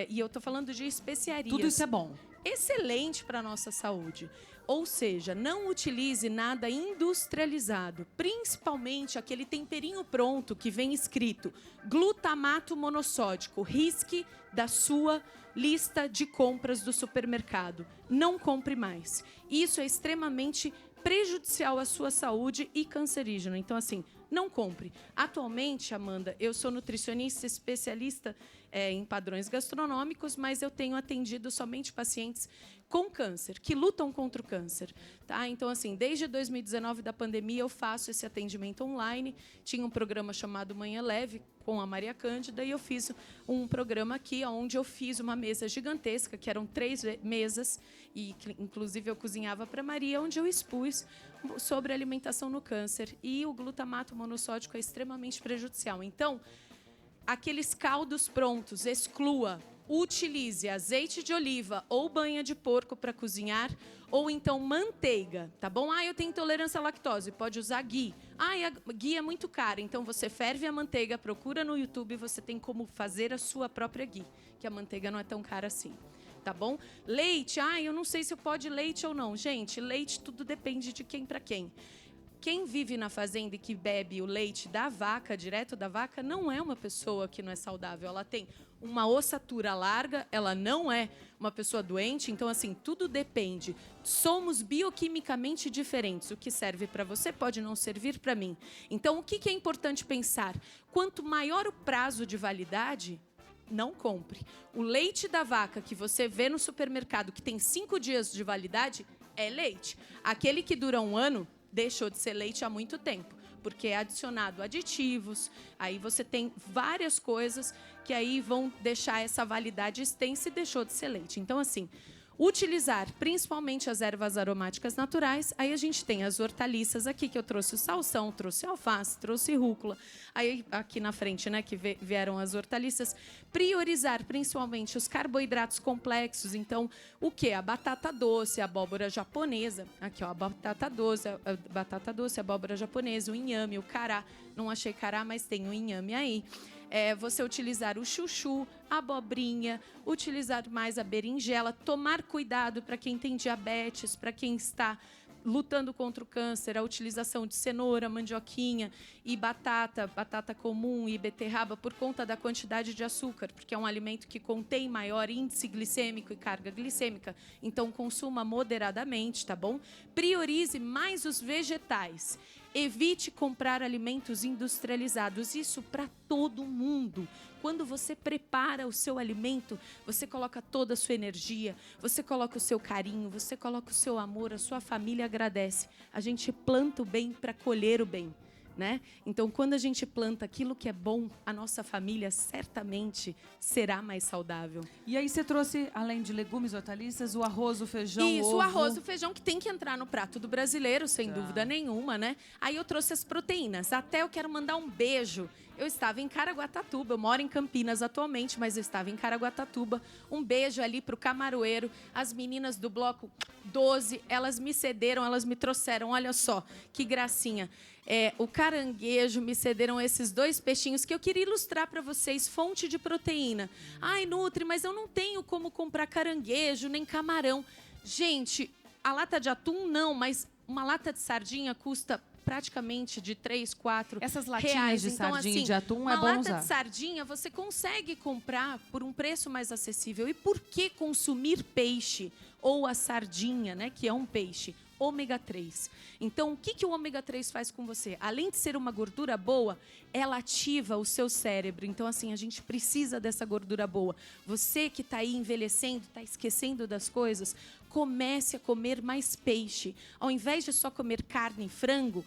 e eu estou falando de especiarias. Tudo isso é bom. Excelente para a nossa saúde. Ou seja, não utilize nada industrializado, principalmente aquele temperinho pronto que vem escrito glutamato monossódico. Risque da sua lista de compras do supermercado. Não compre mais. Isso é extremamente prejudicial à sua saúde e cancerígeno. Então, assim, não compre. Atualmente, Amanda, eu sou nutricionista especialista em padrões gastronômicos, mas eu tenho atendido somente pacientes com câncer, que lutam contra o câncer. Tá? Então, assim, desde 2019 da pandemia, eu faço esse atendimento online. Tinha um programa chamado Manhã Leve, com a Maria Cândida, e eu fiz um programa aqui, onde eu fiz uma mesa gigantesca, que eram 3 mesas, e inclusive eu cozinhava para Maria, onde eu expus sobre alimentação no câncer. E o glutamato monossódico é extremamente prejudicial. Então, aqueles caldos prontos, exclua. Utilize azeite de oliva ou banha de porco para cozinhar, ou então manteiga, tá bom? Ah, eu tenho intolerância à lactose, pode usar ghee. Ah, e a ghee é muito cara, então você ferve a manteiga, procura no YouTube, você tem como fazer a sua própria ghee, que a manteiga não é tão cara assim, tá bom? Leite, eu não sei se pode leite ou não. Gente, leite tudo depende de quem para quem. Quem vive na fazenda e que bebe o leite da vaca, direto da vaca, não é uma pessoa que não é saudável. Ela tem uma ossatura larga, ela não é uma pessoa doente. Então, assim, tudo depende. Somos bioquimicamente diferentes. O que serve para você pode não servir para mim. Então, o que é importante pensar? Quanto maior o prazo de validade, não compre. O leite da vaca que você vê no supermercado, que tem 5 dias de validade, é leite. Aquele que dura 1 ano, deixou de ser leite há muito tempo, porque é adicionado aditivos, aí você tem várias coisas que aí vão deixar essa validade extensa e deixou de ser leite. Então, assim, Utilizar principalmente as ervas aromáticas naturais. Aí a gente tem as hortaliças aqui, que eu trouxe o salsão, trouxe alface, trouxe rúcula. Aí aqui na frente, né, que vieram as hortaliças. Priorizar principalmente os carboidratos complexos. Então, o quê? A batata doce, a abóbora japonesa. Aqui, ó, a batata doce, a abóbora japonesa, o inhame, o cará. Não achei cará, mas tem o inhame aí. Você utilizar o chuchu, a abobrinha, utilizar mais a berinjela, tomar cuidado para quem tem diabetes, para quem está lutando contra o câncer, a utilização de cenoura, mandioquinha e batata comum e beterraba por conta da quantidade de açúcar, porque é um alimento que contém maior índice glicêmico e carga glicêmica, então consuma moderadamente, tá bom? Priorize mais os vegetais. Evite comprar alimentos industrializados, isso para todo mundo. Quando você prepara o seu alimento, você coloca toda a sua energia, você coloca o seu carinho, você coloca o seu amor, a sua família agradece. A gente planta o bem para colher o bem, né? Então, quando a gente planta aquilo que é bom, a nossa família certamente será mais saudável. E aí você trouxe, além de legumes, hortaliças, o arroz, o feijão, Isso, ovo. o arroz, o feijão que tem que entrar no prato do brasileiro, sem dúvida nenhuma, né? Aí eu trouxe as proteínas. Até eu quero mandar um beijo. Eu estava em Caraguatatuba, eu moro em Campinas atualmente, mas eu estava em Caraguatatuba. Um beijo ali pro Camaroeiro. As meninas do bloco 12, elas me cederam, elas me trouxeram, olha só, que gracinha. O caranguejo, me cederam esses 2 peixinhos que eu queria ilustrar para vocês, fonte de proteína. Ai, Nutri, mas eu não tenho como comprar caranguejo, nem camarão. Gente, a lata de atum não, mas uma lata de sardinha custa praticamente de 3, 4 Essas latinhas reais. de Então, sardinha assim, e de atum uma é bom lata usar. de sardinha você consegue comprar por um preço mais acessível. E por que consumir peixe ou a sardinha, né, que é um peixe? Ômega 3. Então, o que o ômega 3 faz com você? Além de ser uma gordura boa, ela ativa o seu cérebro. Então, assim, a gente precisa dessa gordura boa. Você que está aí envelhecendo, está esquecendo das coisas, comece a comer mais peixe. Ao invés de só comer carne e frango,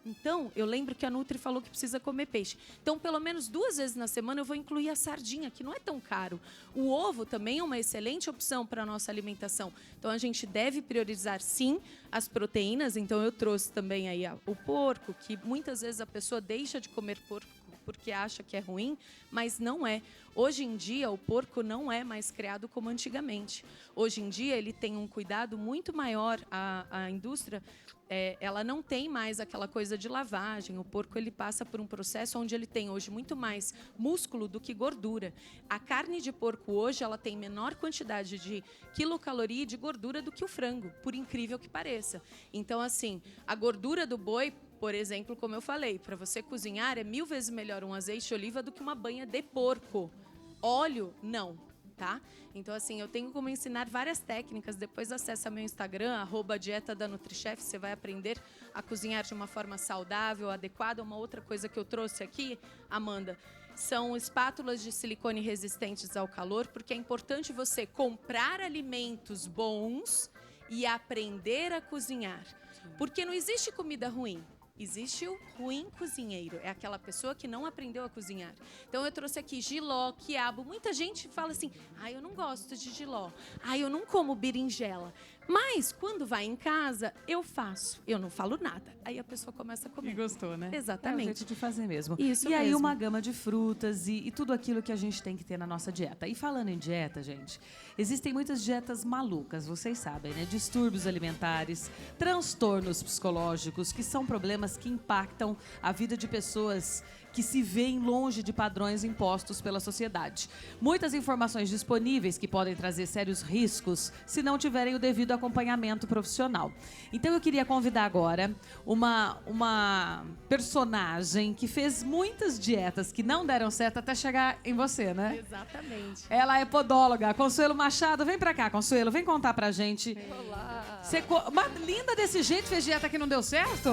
então, eu lembro que a Nutri falou que precisa comer peixe. Então, pelo menos 2 vezes na semana eu vou incluir a sardinha, que não é tão caro. O ovo também é uma excelente opção para a nossa alimentação. Então, a gente deve priorizar, sim, as proteínas. Então, eu trouxe também aí o porco, que muitas vezes a pessoa deixa de comer porco porque acha que é ruim, mas não é. Hoje em dia, o porco não é mais criado como antigamente. Hoje em dia, ele tem um cuidado muito maior. A indústria, ela não tem mais aquela coisa de lavagem. O porco, ele passa por um processo onde ele tem hoje muito mais músculo do que gordura. A carne de porco hoje, ela tem menor quantidade de quilocaloria e de gordura do que o frango, por incrível que pareça. Então, assim, a gordura do boi, por exemplo, como eu falei, para você cozinhar é 1000 vezes melhor um azeite de oliva do que uma banha de porco. Óleo, não, tá? Então, assim, eu tenho como ensinar várias técnicas. Depois acessa meu Instagram, @dieta da NutriChef. Você vai aprender a cozinhar de uma forma saudável, adequada. Uma outra coisa que eu trouxe aqui, Amanda, são espátulas de silicone resistentes ao calor, porque é importante você comprar alimentos bons e aprender a cozinhar. Porque não existe comida ruim. Existe o ruim cozinheiro, é aquela pessoa que não aprendeu a cozinhar. Então eu trouxe aqui jiló, quiabo. Muita gente fala assim, eu não gosto de jiló, eu não como berinjela. Mas quando vai em casa, eu faço, eu não falo nada. Aí a pessoa começa a comer. E gostou, né? Exatamente. É o jeito de fazer mesmo. Isso e aí mesmo. uma gama de frutas e tudo aquilo que a gente tem que ter na nossa dieta. E falando em dieta, gente, existem muitas dietas malucas, vocês sabem, né? Distúrbios alimentares, transtornos psicológicos, que são problemas que impactam a vida de pessoas que se veem longe de padrões impostos pela sociedade. Muitas informações disponíveis que podem trazer sérios riscos se não tiverem o devido acompanhamento profissional. Então eu queria convidar agora uma personagem que fez muitas dietas que não deram certo até chegar em você, né? Exatamente. Ela é podóloga. Consuelo Machado, vem pra cá, Consuelo, vem contar pra gente. Olá! Você mas linda desse jeito fez dieta que não deu certo?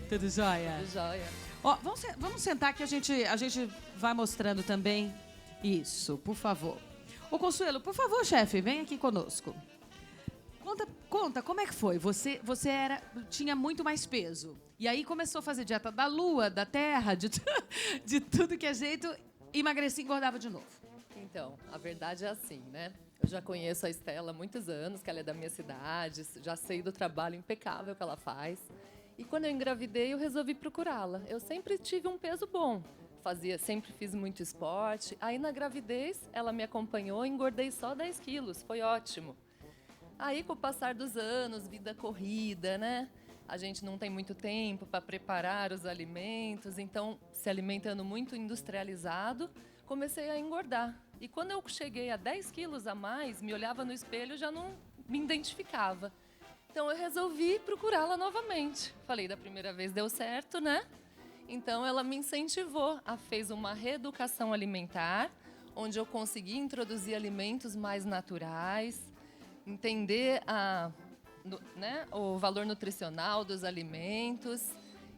Tudo jóia? Tudo jóia. Ó, vamos sentar que a gente vai mostrando também. Isso, por favor. Ô, Consuelo, por favor, chefe, vem aqui conosco. Conta, como é que foi? Você tinha muito mais peso. E aí começou a fazer dieta da lua, da terra, de tudo que é jeito. emagrecia e engordava de novo. Então, a verdade é assim, né? Eu já conheço a Estela há muitos anos, que ela é da minha cidade, já sei do trabalho impecável que ela faz. E quando eu engravidei, eu resolvi procurá-la. Eu sempre tive um peso bom, sempre fiz muito esporte. Aí na gravidez, ela me acompanhou e engordei só 10 quilos, foi ótimo. Aí com o passar dos anos, vida corrida, né? A gente não tem muito tempo para preparar os alimentos, então se alimentando muito industrializado, comecei a engordar. E quando eu cheguei a 10 quilos a mais, me olhava no espelho e já não me identificava. Então eu resolvi procurá-la novamente. Falei, da primeira vez deu certo, né? Então ela me incentivou, fez uma reeducação alimentar, onde eu consegui introduzir alimentos mais naturais, entender o valor nutricional dos alimentos.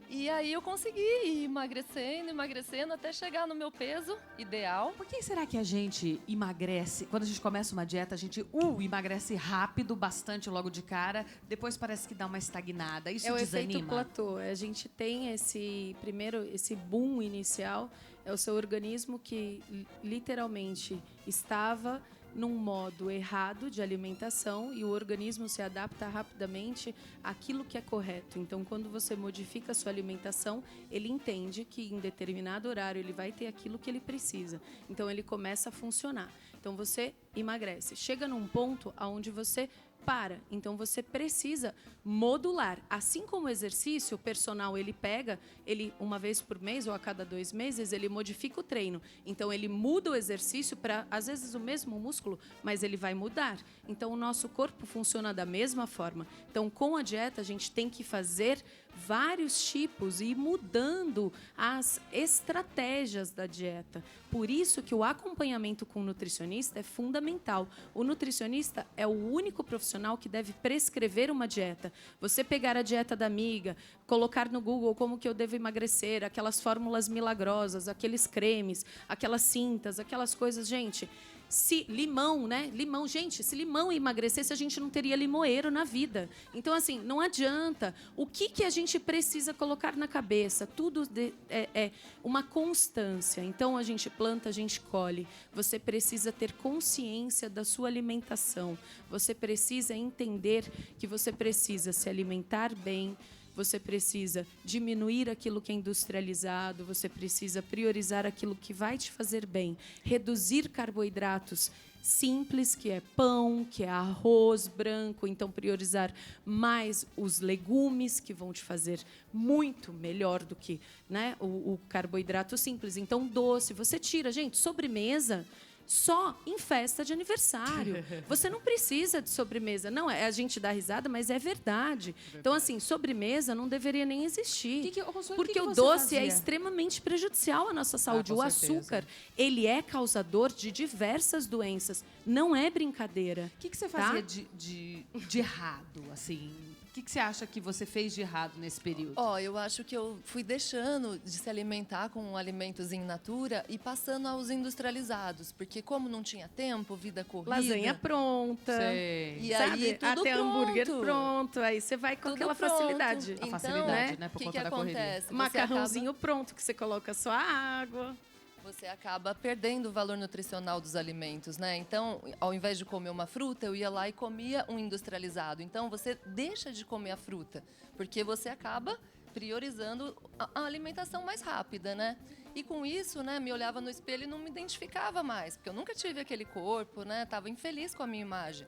E aí eu consegui ir emagrecendo, até chegar no meu peso ideal. Por que será que a gente emagrece? Quando a gente começa uma dieta, a gente emagrece rápido, bastante logo de cara, depois parece que dá uma estagnada. Isso É o desanima? efeito platô. A gente tem esse boom inicial, é o seu organismo que literalmente estava num modo errado de alimentação e o organismo se adapta rapidamente àquilo que é correto. Então, quando você modifica a sua alimentação, ele entende que em determinado horário ele vai ter aquilo que ele precisa. Então, ele começa a funcionar. Então, você emagrece. Chega num ponto onde você para. Então, você precisa modular. Assim como o exercício, o personal, ele pega, ele uma vez por mês ou a cada 2 meses, ele modifica o treino. Então, ele muda o exercício para, às vezes, o mesmo músculo, mas ele vai mudar. Então, o nosso corpo funciona da mesma forma. Então, com a dieta, a gente tem que fazer vários tipos e ir mudando as estratégias da dieta. Por isso que o acompanhamento com o nutricionista é fundamental. O nutricionista é o único profissional que deve prescrever uma dieta. Você pegar a dieta da amiga, colocar no Google como que eu devo emagrecer, aquelas fórmulas milagrosas, aqueles cremes, aquelas cintas, aquelas coisas, gente. Se limão, né? Limão, gente, se limão emagrecesse, a gente não teria limoeiro na vida. Então, assim, não adianta. O que a gente precisa colocar na cabeça? Tudo é uma constância. Então, a gente planta, a gente colhe. Você precisa ter consciência da sua alimentação. Você precisa entender que você precisa se alimentar bem, você precisa diminuir aquilo que é industrializado, você precisa priorizar aquilo que vai te fazer bem, reduzir carboidratos simples, que é pão, que é arroz branco, então priorizar mais os legumes, que vão te fazer muito melhor do que, né, o carboidrato simples. Então, doce, você tira, gente, sobremesa só em festa de aniversário. Você não precisa de sobremesa. Não, a gente dá risada, mas é verdade. Então, assim, sobremesa não deveria nem existir. Porque o doce é extremamente prejudicial à nossa saúde. O açúcar, ele é causador de diversas doenças. Não é brincadeira. O que você fazia de errado, assim? O que você acha que você fez de errado nesse período? Eu acho que eu fui deixando de se alimentar com alimentos in natura e passando aos industrializados, porque como não tinha tempo, vida corrida... Lasanha pronta. Sei. E aí, tudo até pronto. hambúrguer pronto. Aí você vai com Tudo aquela pronto. facilidade. Então, facilidade, né? Por o que conta da acontece? correria. Você Macarrãozinho pronto, que você coloca só a água. Você acaba perdendo o valor nutricional dos alimentos, né? Então, ao invés de comer uma fruta, eu ia lá e comia um industrializado. Então, você deixa de comer a fruta, porque você acaba priorizando a alimentação mais rápida, né? E com isso, né, me olhava no espelho e não me identificava mais, porque eu nunca tive aquele corpo, né? Tava infeliz com a minha imagem.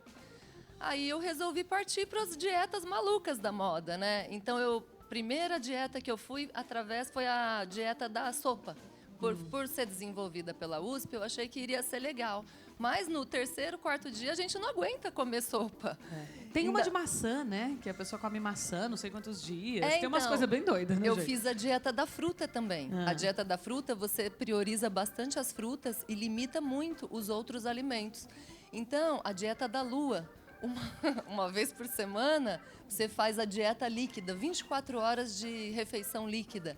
Aí eu resolvi partir para as dietas malucas da moda, né? Então, primeira dieta que eu fui através foi a dieta da sopa. Por ser desenvolvida pela USP, eu achei que iria ser legal. Mas no 3º, 4º dia, a gente não aguenta comer sopa. Tem uma de maçã, né? Que a pessoa come maçã não sei quantos dias. Tem umas então, coisas bem doidas, né, Eu gente? fiz a dieta da fruta também. A dieta da fruta, você prioriza bastante as frutas e limita muito os outros alimentos. Então, a dieta da lua. Uma vez por semana, você faz a dieta líquida, 24 horas de refeição líquida.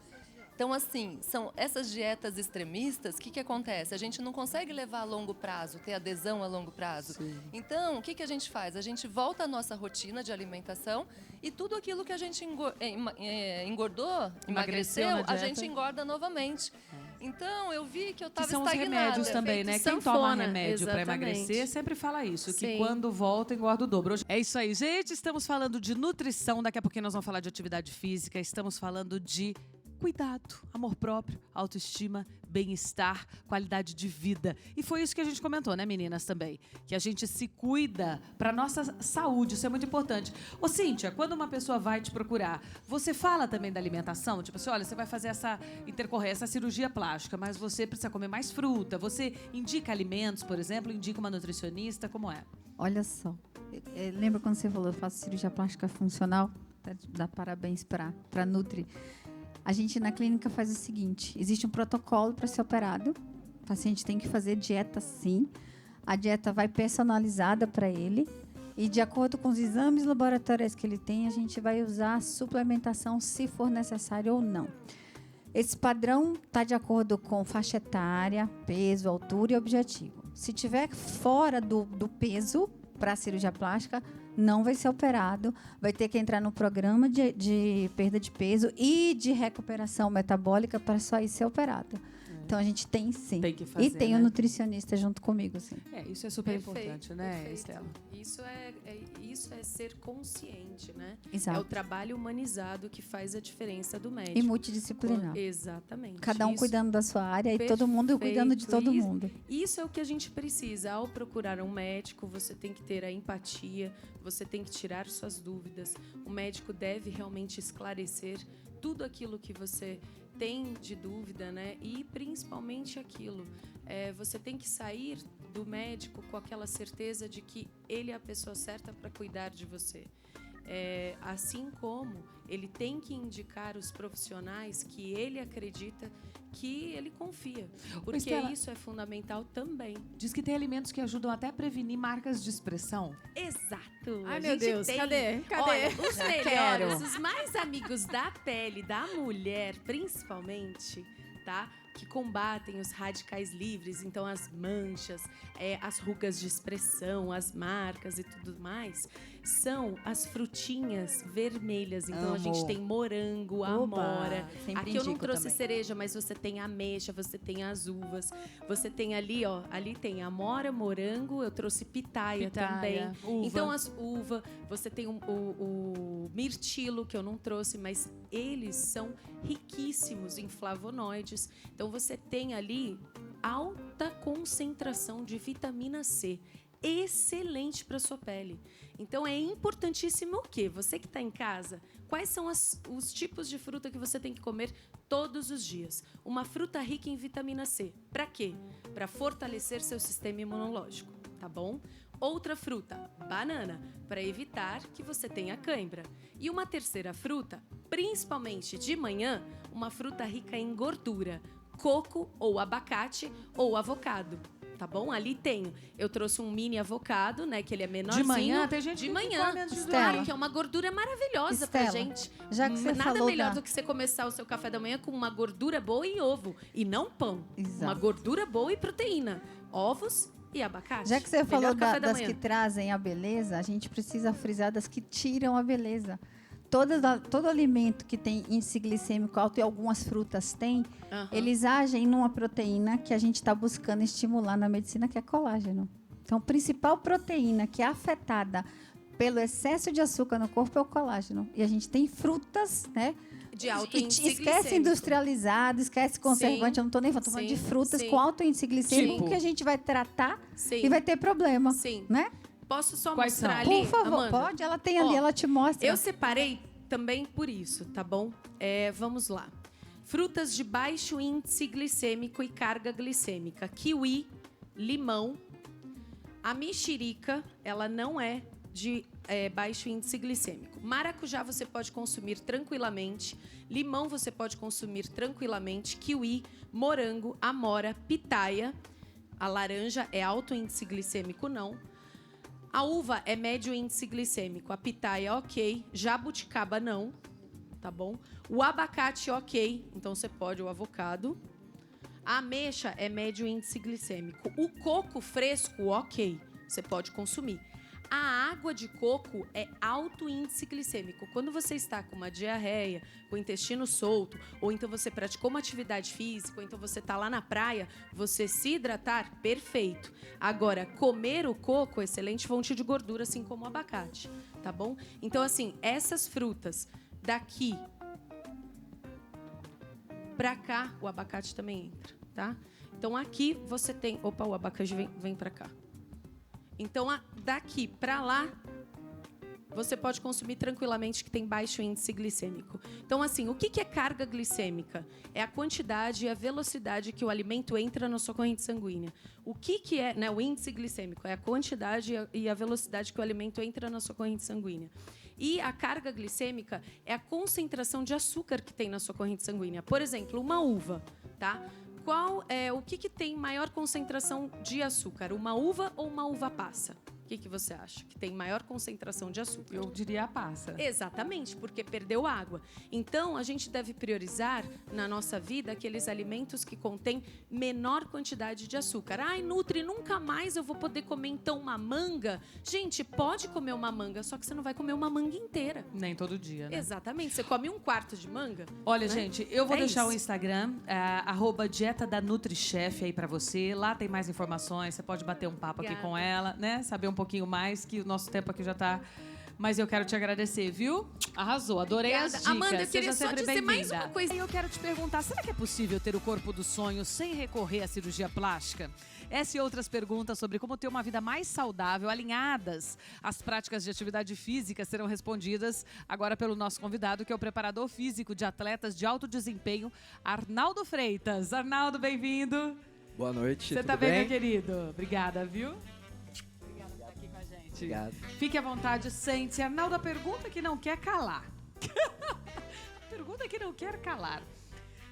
Então, assim, são essas dietas extremistas, o que acontece? A gente não consegue levar a longo prazo, ter adesão a longo prazo. Sim. Então, o que a gente faz? A gente volta à nossa rotina de alimentação e tudo aquilo que a gente engordou, emagreceu, a gente engorda novamente. Então, eu vi que eu Que estava são os estagnada. remédios também, né? Efeito Quem toma sanfona, remédio para exatamente. emagrecer sempre fala isso, que Sim. quando volta, engorda o dobro. É isso aí, gente. Estamos falando de nutrição, daqui a pouquinho nós vamos falar de atividade física, estamos falando de cuidado, amor próprio, autoestima, bem-estar, qualidade de vida. E foi isso que a gente comentou, né, meninas, também? Que a gente se cuida para nossa saúde, isso é muito importante. Ô, Cíntia, quando uma pessoa vai te procurar, você fala também da alimentação? Tipo assim, olha, você vai fazer intercorrer essa cirurgia plástica, mas você precisa comer mais fruta. Você indica alimentos, por exemplo, indica uma nutricionista, como é? Olha só, lembra quando você falou, eu faço cirurgia plástica funcional? Dá parabéns para a Nutri. A gente na clínica faz o seguinte, existe um protocolo para ser operado, o paciente tem que fazer dieta sim, a dieta vai personalizada para ele e de acordo com os exames laboratoriais que ele tem, a gente vai usar a suplementação se for necessário ou não. Esse padrão está de acordo com faixa etária, peso, altura e objetivo. Se tiver fora do peso para a cirurgia plástica, não vai ser operado, vai ter que entrar no programa de perda de peso e de recuperação metabólica para só aí ser operado. Então, a gente tem sim. Tem que fazer, e tem né? um nutricionista junto comigo, sim. Isso é super Perfeito, importante, né, perfeito. Estela? Isso é ser consciente, né? Exato. É o trabalho humanizado que faz a diferença do médico. E multidisciplinar. Exatamente. Cada um Isso- cuidando da sua área e todo mundo cuidando de todo Perfeito. mundo. Isso é o que a gente precisa. Ao procurar um médico, você tem que ter a empatia, você tem que tirar suas dúvidas. O médico deve realmente esclarecer tudo aquilo que você tem de dúvida, né? E principalmente aquilo. Você tem que sair do médico com aquela certeza de que ele é a pessoa certa para cuidar de você. Assim como ele tem que indicar os profissionais que ele acredita, que ele confia. Porque Estela, isso é fundamental também. diz que tem alimentos que ajudam até a prevenir marcas de expressão. Exato. Ai, A meu gente Deus, tem- cadê? Olha, os Já melhores, quero. os mais amigos da pele, da mulher, principalmente, tá? Que combatem os radicais livres, então as manchas, as rugas de expressão, as marcas e tudo mais, são as frutinhas vermelhas. Então a gente Amo. tem morango, Oba, amora. sempre Aqui eu não indico trouxe também. cereja, mas você tem ameixa, você tem as uvas, você tem ali, ó, ali tem amora, morango, eu trouxe pitaia também. uva. Então, as uva, você tem o mirtilo, que eu não trouxe, mas eles são riquíssimos em flavonoides. Então, você tem ali alta concentração de vitamina C. Excelente para sua pele. Então, é importantíssimo o quê? Você que está em casa, quais são os tipos de fruta que você tem que comer todos os dias? Uma fruta rica em vitamina C. Para quê? Para fortalecer seu sistema imunológico, tá bom? Outra fruta, banana, para evitar que você tenha cãibra. E uma terceira fruta, principalmente de manhã, uma fruta rica em gordura, coco ou abacate ou avocado. Tá bom? Ali tenho. Eu trouxe um mini avocado, né? Que ele é menorzinho. De manhã, tem gente de que manhã. come antes de Estela. dormir. Que é uma gordura maravilhosa pra Estela, gente. já que você Nada falou melhor da- do que você começar o seu café da manhã com uma gordura boa e ovo. E não pão. Exato. Uma gordura boa e proteína. Ovos e abacate. Já que você Melhor falou café da das manhã. que trazem a beleza, a gente precisa frisar das que tiram a beleza. Todo alimento que tem índice glicêmico alto, e algumas frutas têm, Aham. eles agem numa proteína que a gente está buscando estimular na medicina, que é colágeno. Então, a principal proteína que é afetada pelo excesso de açúcar no corpo é o colágeno. E a gente tem frutas, né? De alto E índice esquece glicêmico. industrializado, esquece conservante, eu não estou nem falando, tô falando de sim, frutas sim. com alto índice glicêmico Tipo? que a gente vai tratar Sim. e vai ter problema, Sim. né? Posso só Quais mostrar são? ali, Por favor, Amanda? pode, ela tem ali, Ó, ela te mostra. Eu separei também por isso, tá bom? Vamos lá. Frutas de baixo índice glicêmico e carga glicêmica. Kiwi, limão. A mexerica, ela não é de baixo índice glicêmico. Maracujá você pode consumir tranquilamente. Limão você pode consumir tranquilamente. Kiwi, morango, amora, pitaia. A laranja é alto índice glicêmico, não. A uva é médio índice glicêmico. A pitaia, ok. Jabuticaba, não. Tá bom? O abacate, ok. Então, você pode o avocado. A ameixa é médio índice glicêmico. O coco fresco, ok. Você pode consumir. A água de coco é alto índice glicêmico. Quando você está com uma diarreia, com o intestino solto, ou então você praticou uma atividade física, ou então você está lá na praia, você se hidratar, perfeito. Agora, comer o coco, excelente fonte de gordura, assim como o abacate, tá bom? Então, assim, essas frutas daqui pra cá, o abacate também entra, tá? Então, aqui você tem... Opa, o abacate vem pra cá. Então, daqui para lá, você pode consumir tranquilamente, que tem baixo índice glicêmico. Então, assim, o que é carga glicêmica? É a quantidade e a velocidade que o alimento entra na sua corrente sanguínea. O que é, né, o índice glicêmico? É a quantidade e a velocidade que o alimento entra na sua corrente sanguínea. E a carga glicêmica é a concentração de açúcar que tem na sua corrente sanguínea. Por exemplo, uma uva, tá? O que tem maior concentração de açúcar? Uma uva ou uma uva passa? O que você acha? Que tem maior concentração de açúcar? Eu diria a passa. Exatamente, porque perdeu água. Então, a gente deve priorizar na nossa vida aqueles alimentos que contêm menor quantidade de açúcar. Ai, Nutri, nunca mais eu vou poder comer, então, uma manga. Gente, pode comer uma manga, só que você não vai comer uma manga inteira. Nem todo dia, né? Exatamente. Você come 1/4 de manga. Olha, né? gente, eu vou deixar isso. o Instagram, @dieta da NutriChef aí pra você. Lá tem mais informações, você pode bater um papo aqui com ela, né? Saber um pouquinho mais, que o nosso tempo aqui já tá... Mas eu quero te agradecer, viu? Arrasou, adorei as dicas. Amanda, eu queria Seja só sempre dizer mais bem-vinda. uma coisa. E eu quero te perguntar, será que é possível ter o corpo do sonho sem recorrer à cirurgia plástica? Essa e outras perguntas sobre como ter uma vida mais saudável, alinhadas às práticas de atividade física, serão respondidas agora pelo nosso convidado, que é o preparador físico de atletas de alto desempenho, Arnaldo Freitas. Arnaldo, bem-vindo. Boa noite, Você tudo tá bem, bem? meu querido? Obrigada, viu? Obrigada por estar aqui com a gente. Obrigado. Fique à vontade, sente-se. Arnaldo, a pergunta que não quer calar. A pergunta que não quer calar.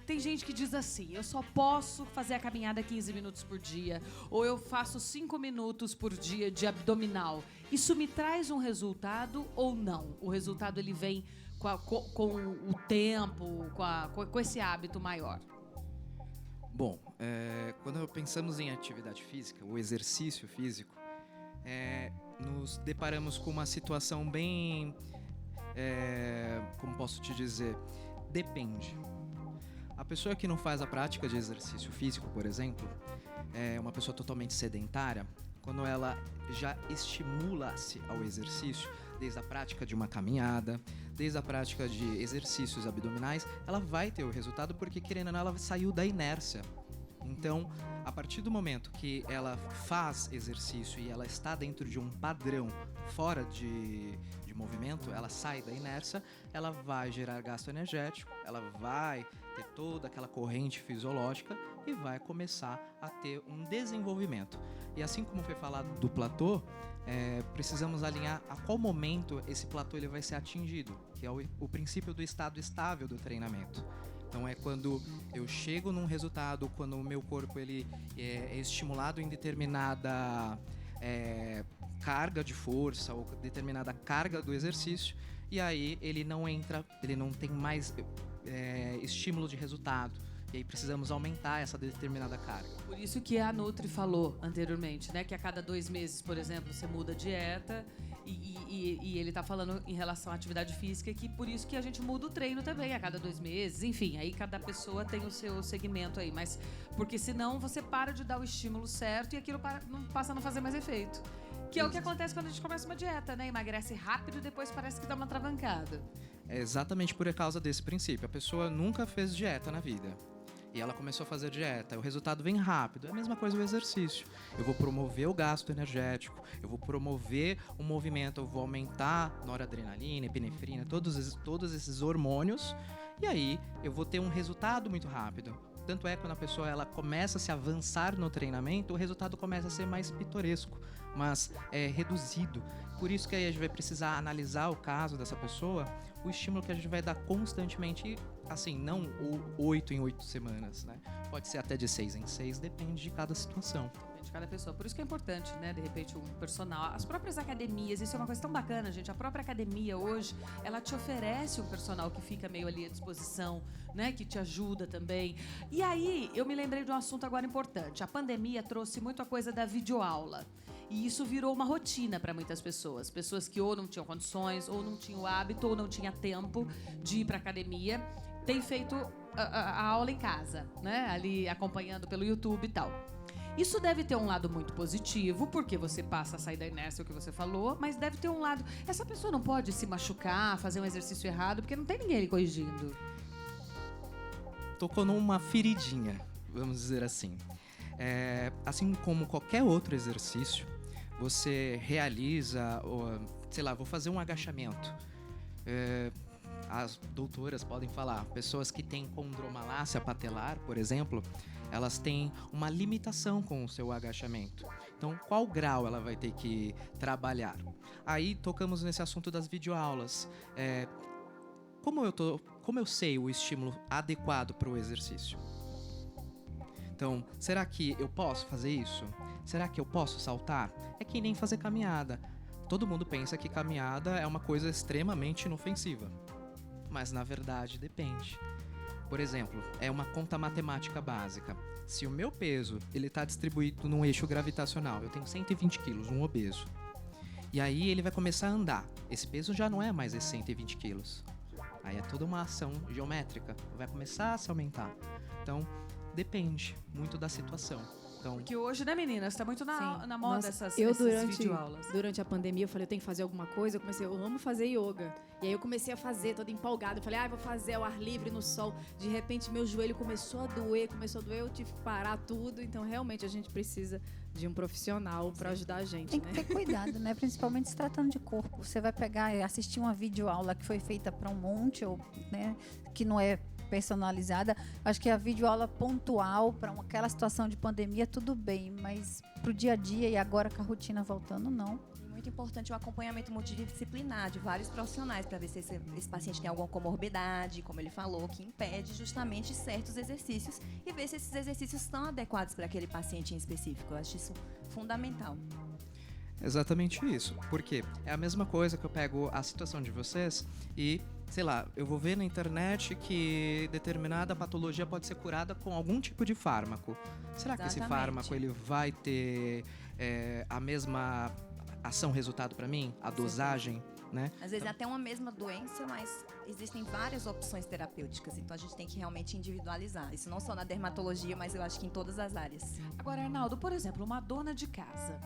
Tem gente que diz assim, eu só posso fazer a caminhada 15 minutos por dia, ou eu faço 5 minutos por dia de abdominal. Isso me traz um resultado ou não? O resultado ele vem com o tempo, com esse hábito maior. Bom, quando pensamos em atividade física, o exercício físico, nos deparamos com uma situação bem, como posso te dizer, depende. A pessoa que não faz a prática de exercício físico, por exemplo, é uma pessoa totalmente sedentária, quando ela já estimula-se ao exercício, desde a prática de uma caminhada, desde a prática de exercícios abdominais, ela vai ter o resultado porque, querendo ou não, ela saiu da inércia. Então, a partir do momento que ela faz exercício e ela está dentro de um padrão fora de movimento, ela sai da inércia, ela vai gerar gasto energético, ela vai ter toda aquela corrente fisiológica e vai começar a ter um desenvolvimento. E assim como foi falado do platô, precisamos alinhar a qual momento esse platô ele vai ser atingido, que é o princípio do estado estável do treinamento. Então é quando eu chego num resultado, quando o meu corpo ele é estimulado em determinada carga de força ou determinada carga do exercício, e aí ele não tem mais estímulo de resultado. E aí precisamos aumentar essa determinada carga. Por isso que a Nutri falou anteriormente, né? Que a cada 2 meses, por exemplo, você muda a dieta. E ele tá falando em relação à atividade física, que por isso que a gente muda o treino também a cada 2 meses. Enfim, aí cada pessoa tem o seu segmento aí. Mas porque senão você para de dar o estímulo certo e aquilo passa a não fazer mais efeito. Que é o que acontece quando a gente começa uma dieta, né? Emagrece rápido e depois parece que dá uma travancada. É exatamente por causa desse princípio. A pessoa nunca fez dieta na vida. E ela começou a fazer dieta, o resultado vem rápido. É a mesma coisa o exercício. Eu vou promover o gasto energético, eu vou promover o movimento, eu vou aumentar noradrenalina, epinefrina, todos esses hormônios, e aí eu vou ter um resultado muito rápido. Tanto é quando a pessoa ela começa a se avançar no treinamento, o resultado começa a ser mais pitoresco, mas reduzido. Por isso que aí a gente vai precisar analisar o caso dessa pessoa, o estímulo que a gente vai dar constantemente, assim, não 8 em 8 semanas, né? Pode ser até de 6 em 6, depende de cada situação. Depende de cada pessoa. Por isso que é importante, né? De repente, um personal. As próprias academias, isso é uma coisa tão bacana, gente. A própria academia hoje, ela te oferece um personal que fica meio ali à disposição, né? Que te ajuda também. E aí, eu me lembrei de um assunto agora importante. A pandemia trouxe muito a coisa da videoaula. E isso virou uma rotina para muitas pessoas. Pessoas que ou não tinham condições, ou não tinham o hábito, ou não tinha tempo de ir para academia, têm feito a aula em casa, né? Ali acompanhando pelo YouTube e tal. Isso deve ter um lado muito positivo, porque você passa a sair da inércia, o que você falou, mas deve ter um lado... Essa pessoa não pode se machucar, fazer um exercício errado, porque não tem ninguém lhe corrigindo. Tocou numa feridinha, vamos dizer assim. Assim como qualquer outro exercício, você realiza, sei lá, vou fazer um agachamento. As doutoras podem falar, pessoas que têm condromalácia patelar, por exemplo, elas têm uma limitação com o seu agachamento. Então, qual grau ela vai ter que trabalhar? Aí tocamos nesse assunto das videoaulas. Como eu sei o estímulo adequado para o exercício? Então, será que eu posso fazer isso? Será que eu posso saltar? É que nem fazer caminhada. Todo mundo pensa que caminhada é uma coisa extremamente inofensiva. Mas, na verdade, depende. Por exemplo, é uma conta matemática básica. Se o meu peso está distribuído num eixo gravitacional, eu tenho 120 quilos, um obeso. E aí ele vai começar a andar. Esse peso já não é mais esses 120 quilos. Aí é toda uma ação geométrica. Vai começar a se aumentar. Então, depende muito da situação. Então, porque hoje, né, meninas? Tá muito na moda. Nossa, essas videoaulas. Durante a pandemia, eu falei, eu tenho que fazer alguma coisa. Eu amo fazer yoga. E aí eu comecei a fazer, toda empolgada. Eu falei, vou fazer ao ar livre, no sol. De repente, meu joelho começou a doer. Eu tive que parar tudo. Então, realmente, a gente precisa de um profissional para ajudar a gente, Tem que ter cuidado, né? Principalmente se tratando de corpo. Você vai pegar e assistir uma videoaula que foi feita para um monte, ou, né, que não é personalizada. Acho que a videoaula pontual para aquela situação de pandemia, tudo bem, mas pro dia a dia e agora com a rotina voltando, não. Muito importante o acompanhamento multidisciplinar de vários profissionais para ver se esse paciente tem alguma comorbidade, como ele falou, que impede justamente certos exercícios e ver se esses exercícios estão adequados para aquele paciente em específico. Eu acho isso fundamental. Exatamente isso. Porque é a mesma coisa que eu pego a situação de vocês e, sei lá, eu vou ver na internet que determinada patologia pode ser curada com algum tipo de fármaco. Será que esse fármaco ele vai ter a mesma ação-resultado para mim? A dosagem, né? Às vezes é até uma mesma doença, mas existem várias opções terapêuticas. Então a gente tem que realmente individualizar. Isso não só na dermatologia, mas eu acho que em todas as áreas. Agora, Arnaldo, por exemplo, uma dona de casa...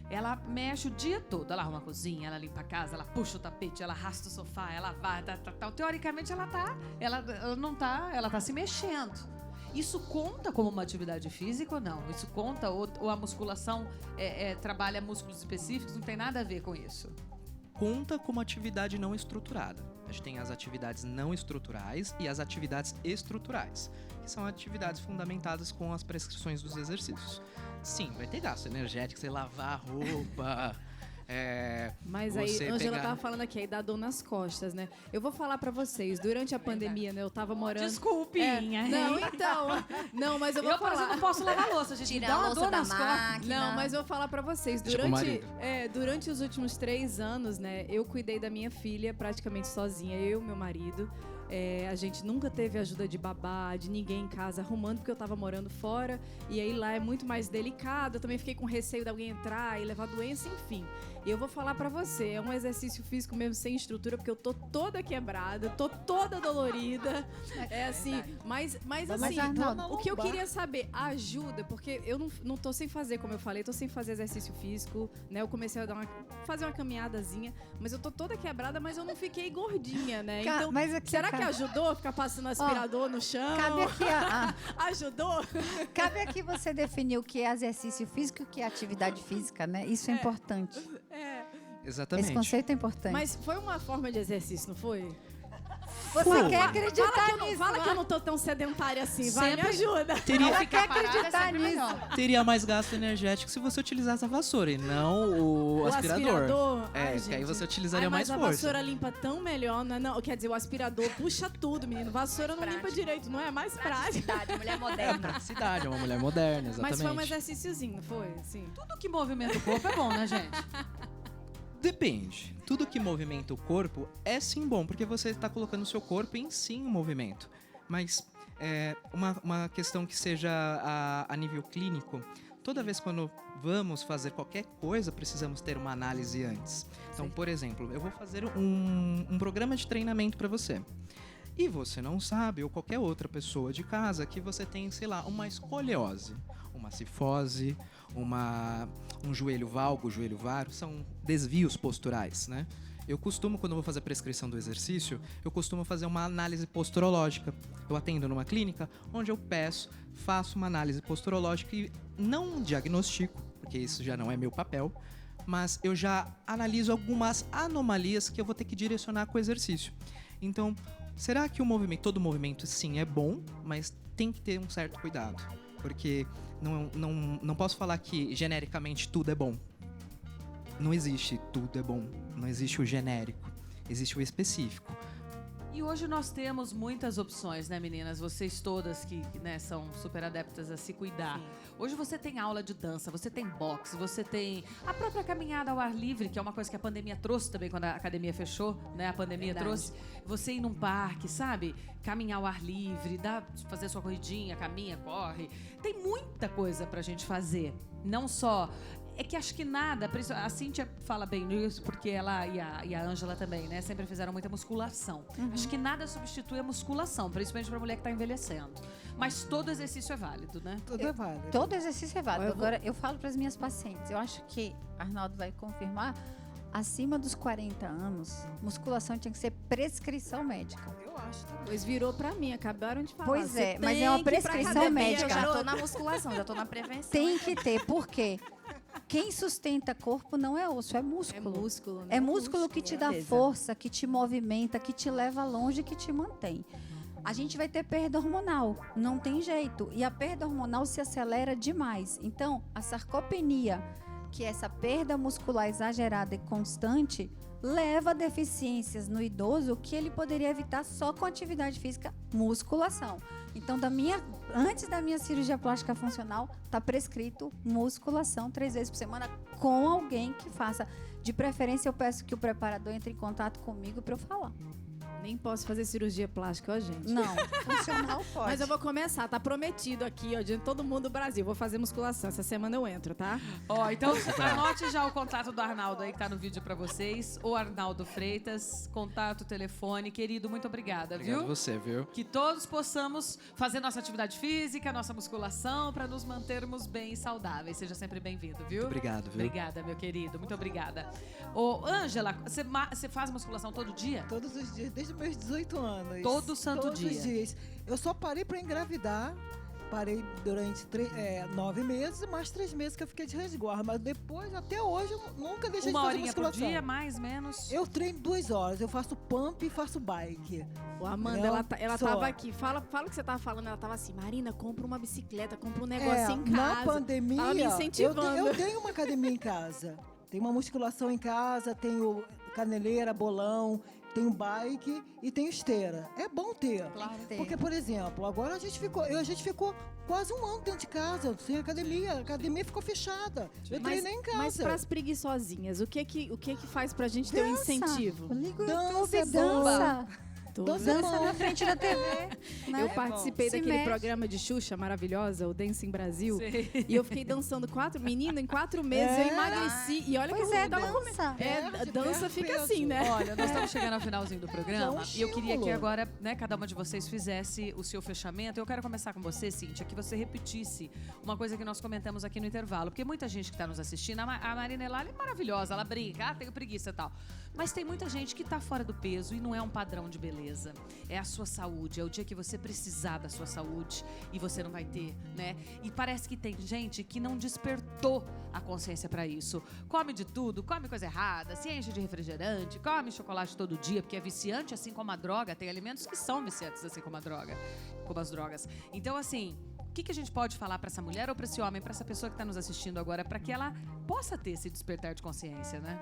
Ela mexe o dia todo, ela arruma a cozinha, ela limpa a casa, ela puxa o tapete, ela arrasta o sofá, ela vai, tal. Teoricamente ela tá se mexendo. Isso conta como uma atividade física ou não? Isso conta ou a musculação trabalha músculos específicos? Não tem nada a ver com isso. Conta como atividade não estruturada. A gente tem as atividades não estruturais e as atividades estruturais, que são atividades fundamentadas com as prescrições dos exercícios. Sim, vai ter gasto energético, você lavar a roupa. Mas aí, Ângela tava falando aqui, aí dá dor nas costas, né? Eu vou falar pra vocês, durante a pandemia, né, eu tava morando... Desculpinha. Não, então... Não, mas eu vou falar... Eu não posso lavar louça, gente. Tirar dá a uma louça dor da nas costas. máquina. Não, mas eu vou falar pra vocês, durante os últimos 3 anos, né, eu cuidei da minha filha praticamente sozinha, eu e meu marido. A gente nunca teve ajuda de babá, de ninguém em casa arrumando, porque eu tava morando fora. E aí lá é muito mais delicado. Eu também fiquei com receio de alguém entrar e levar doença, enfim. E eu vou falar pra você, é um exercício físico mesmo sem estrutura, porque eu tô toda quebrada, tô toda dolorida. Assim, mas assim, Arnaldo, o que eu queria saber, ajuda, porque eu não tô sem fazer, como eu falei, tô sem fazer exercício físico, né? Eu comecei a fazer uma caminhadazinha, mas eu tô toda quebrada, mas eu não fiquei gordinha, né? Então, mas aqui, será que ajudou ficar passando aspirador no chão? Cabe aqui Ajudou? Cabe aqui você definir o que é exercício físico e o que é atividade física, né? Isso é importante. Exatamente. Esse conceito é importante. Mas foi uma forma de exercício, não foi? Você quer acreditar nisso? Fala que eu não tô tão sedentária assim, vai, me ajuda. Ela quer acreditar nisso. Teria mais gasto energético se você utilizasse a vassoura e não o aspirador. Ai, que aí gente. você utilizaria mais mas força. a vassoura limpa tão melhor, né? Não, quer dizer, o aspirador puxa tudo, menino. Vassoura não limpa direito, não é? Mais prático. Praticidade, mulher moderna. Praticidade, é uma mulher moderna, exatamente. Mas foi um exercíciozinho, não foi? Sim. Tudo que movimenta o corpo é bom, né, gente? Depende. Tudo que movimenta o corpo é sim bom, porque você está colocando o seu corpo em sim movimento. Mas uma questão que seja a nível clínico, toda vez quando vamos fazer qualquer coisa, precisamos ter uma análise antes. Então, por exemplo, eu vou fazer um programa de treinamento para você. E você não sabe, ou qualquer outra pessoa de casa, que você tem, sei lá, uma escoliose, uma cifose, um joelho valgo, joelho varo, são desvios posturais, né? Eu costumo, quando eu vou fazer a prescrição do exercício, eu costumo fazer uma análise posturológica. Eu atendo numa clínica onde eu faço uma análise posturológica e não diagnostico, porque isso já não é meu papel, mas eu já analiso algumas anomalias que eu vou ter que direcionar com o exercício. Então, será que todo movimento sim é bom, mas tem que ter um certo cuidado, porque não posso falar que genericamente tudo é bom. Não existe tudo é bom, não existe o genérico, existe o específico. E hoje nós temos muitas opções, né, meninas? Vocês todas que né, são super adeptas a se cuidar. Sim. Hoje você tem aula de dança, você tem boxe, você tem a própria caminhada ao ar livre, que é uma coisa que a pandemia trouxe também quando a academia fechou, né? A pandemia trouxe. Você ir num parque, sabe? Caminhar ao ar livre, fazer sua corridinha, caminha, corre. Tem muita coisa pra gente fazer. Não só... É que acho que nada, a Cíntia fala bem nisso, porque ela e a Ângela também, né? Sempre fizeram muita musculação. Acho que nada substitui a musculação, principalmente pra mulher que tá envelhecendo. Mas todo exercício é válido, né? Tudo é válido. Todo exercício é válido. Agora, eu falo para as minhas pacientes, eu acho que Arnaldo vai confirmar, acima dos 40 anos, musculação tinha que ser prescrição médica. Eu acho também. Pois virou pra mim, acabaram de falar. Pois é, Você mas tem é uma que ir pra prescrição academia, médica. Eu já tô na musculação, já tô na prevenção. Tem que ter, por quê? Quem sustenta corpo não é osso, é músculo. É músculo, né? É músculo que te dá Beleza. força, que te movimenta, que te leva longe, que te mantém. A gente vai ter perda hormonal, não tem jeito. E a perda hormonal se acelera demais. Então, a sarcopenia, que é essa perda muscular exagerada e constante, leva a deficiências no idoso que ele poderia evitar só com atividade física, musculação. Então, antes da minha cirurgia plástica funcional, está prescrito musculação 3 vezes por semana com alguém que faça. De preferência, eu peço que o preparador entre em contato comigo para eu falar. Nem posso fazer cirurgia plástica, ó, gente. Não, funcional pode. Mas eu vou começar, tá prometido aqui, ó, de todo mundo do Brasil. Vou fazer musculação. Essa semana eu entro, tá? Ó, então anote já o contato do Arnaldo aí que tá no vídeo pra vocês. O Arnaldo Freitas, contato, telefone. Querido, muito obrigada, Obrigado viu? você, viu? Que todos possamos fazer nossa atividade física, nossa musculação, pra nos mantermos bem e saudáveis. Seja sempre bem-vindo, viu? Muito obrigado, viu? Obrigada, meu querido. Muito obrigada. Ô, Ângela, você faz musculação todo dia? Todos os dias, desde os meus 18 anos. Todo santo Todos dia. os dias. Eu só parei para engravidar. Parei durante 9 meses, mais 3 meses que eu fiquei de resguardo. Mas depois, até hoje, eu nunca deixei Uma de fazer horinha por musculação. dia, mais, menos? Eu treino 2 horas. Eu faço pump e faço bike. Ô, Amanda, Não, ela só. tava aqui. Fala o que você tava falando. Ela tava assim, Marina, compra uma bicicleta, compra um negócio em casa. Na pandemia, Tava me incentivando. eu tenho uma academia em casa. Tenho uma musculação em casa, tenho caneleira, bolão, tenho bike e tenho esteira. É bom ter. Claro. Porque, por exemplo, agora a gente ficou quase um ano dentro de casa, sem academia. A academia ficou fechada. Eu treinei em casa. Mas pras preguiçosinhas, o que faz pra gente ter um incentivo? Liga o Dança, YouTube, zumba. dança. Dança é Dança bom. na frente da TV. Né? Eu participei Se daquele mexe. programa de Xuxa maravilhosa, o Dancing Brasil. Sei. E eu fiquei dançando em 4 meses eu emagreci. E olha Pois que eu é, tava dança. Perde, dança perde fica peso. assim, né? Olha, nós estamos chegando ao finalzinho do programa É um e eu queria que estímulo. agora, né, cada uma de vocês fizesse o seu fechamento. Eu quero começar com você, Cíntia, que você repetisse uma coisa que nós comentamos aqui no intervalo, porque muita gente que está nos assistindo, a Marina Elali é maravilhosa, ela brinca, tenho preguiça e tal. Mas tem muita gente que está fora do peso e não é um padrão de beleza. É a sua saúde, é o dia que você precisar da sua saúde e você não vai ter, né? E parece que tem gente que não despertou a consciência para isso. Come de tudo, come coisa errada, se enche de refrigerante, come chocolate todo dia, porque é viciante, assim como a droga. Tem alimentos que são viciantes, assim como a droga, como as drogas. Então, assim, o que a gente pode falar para essa mulher ou para esse homem, para essa pessoa que está nos assistindo agora, para que ela possa ter esse despertar de consciência, né?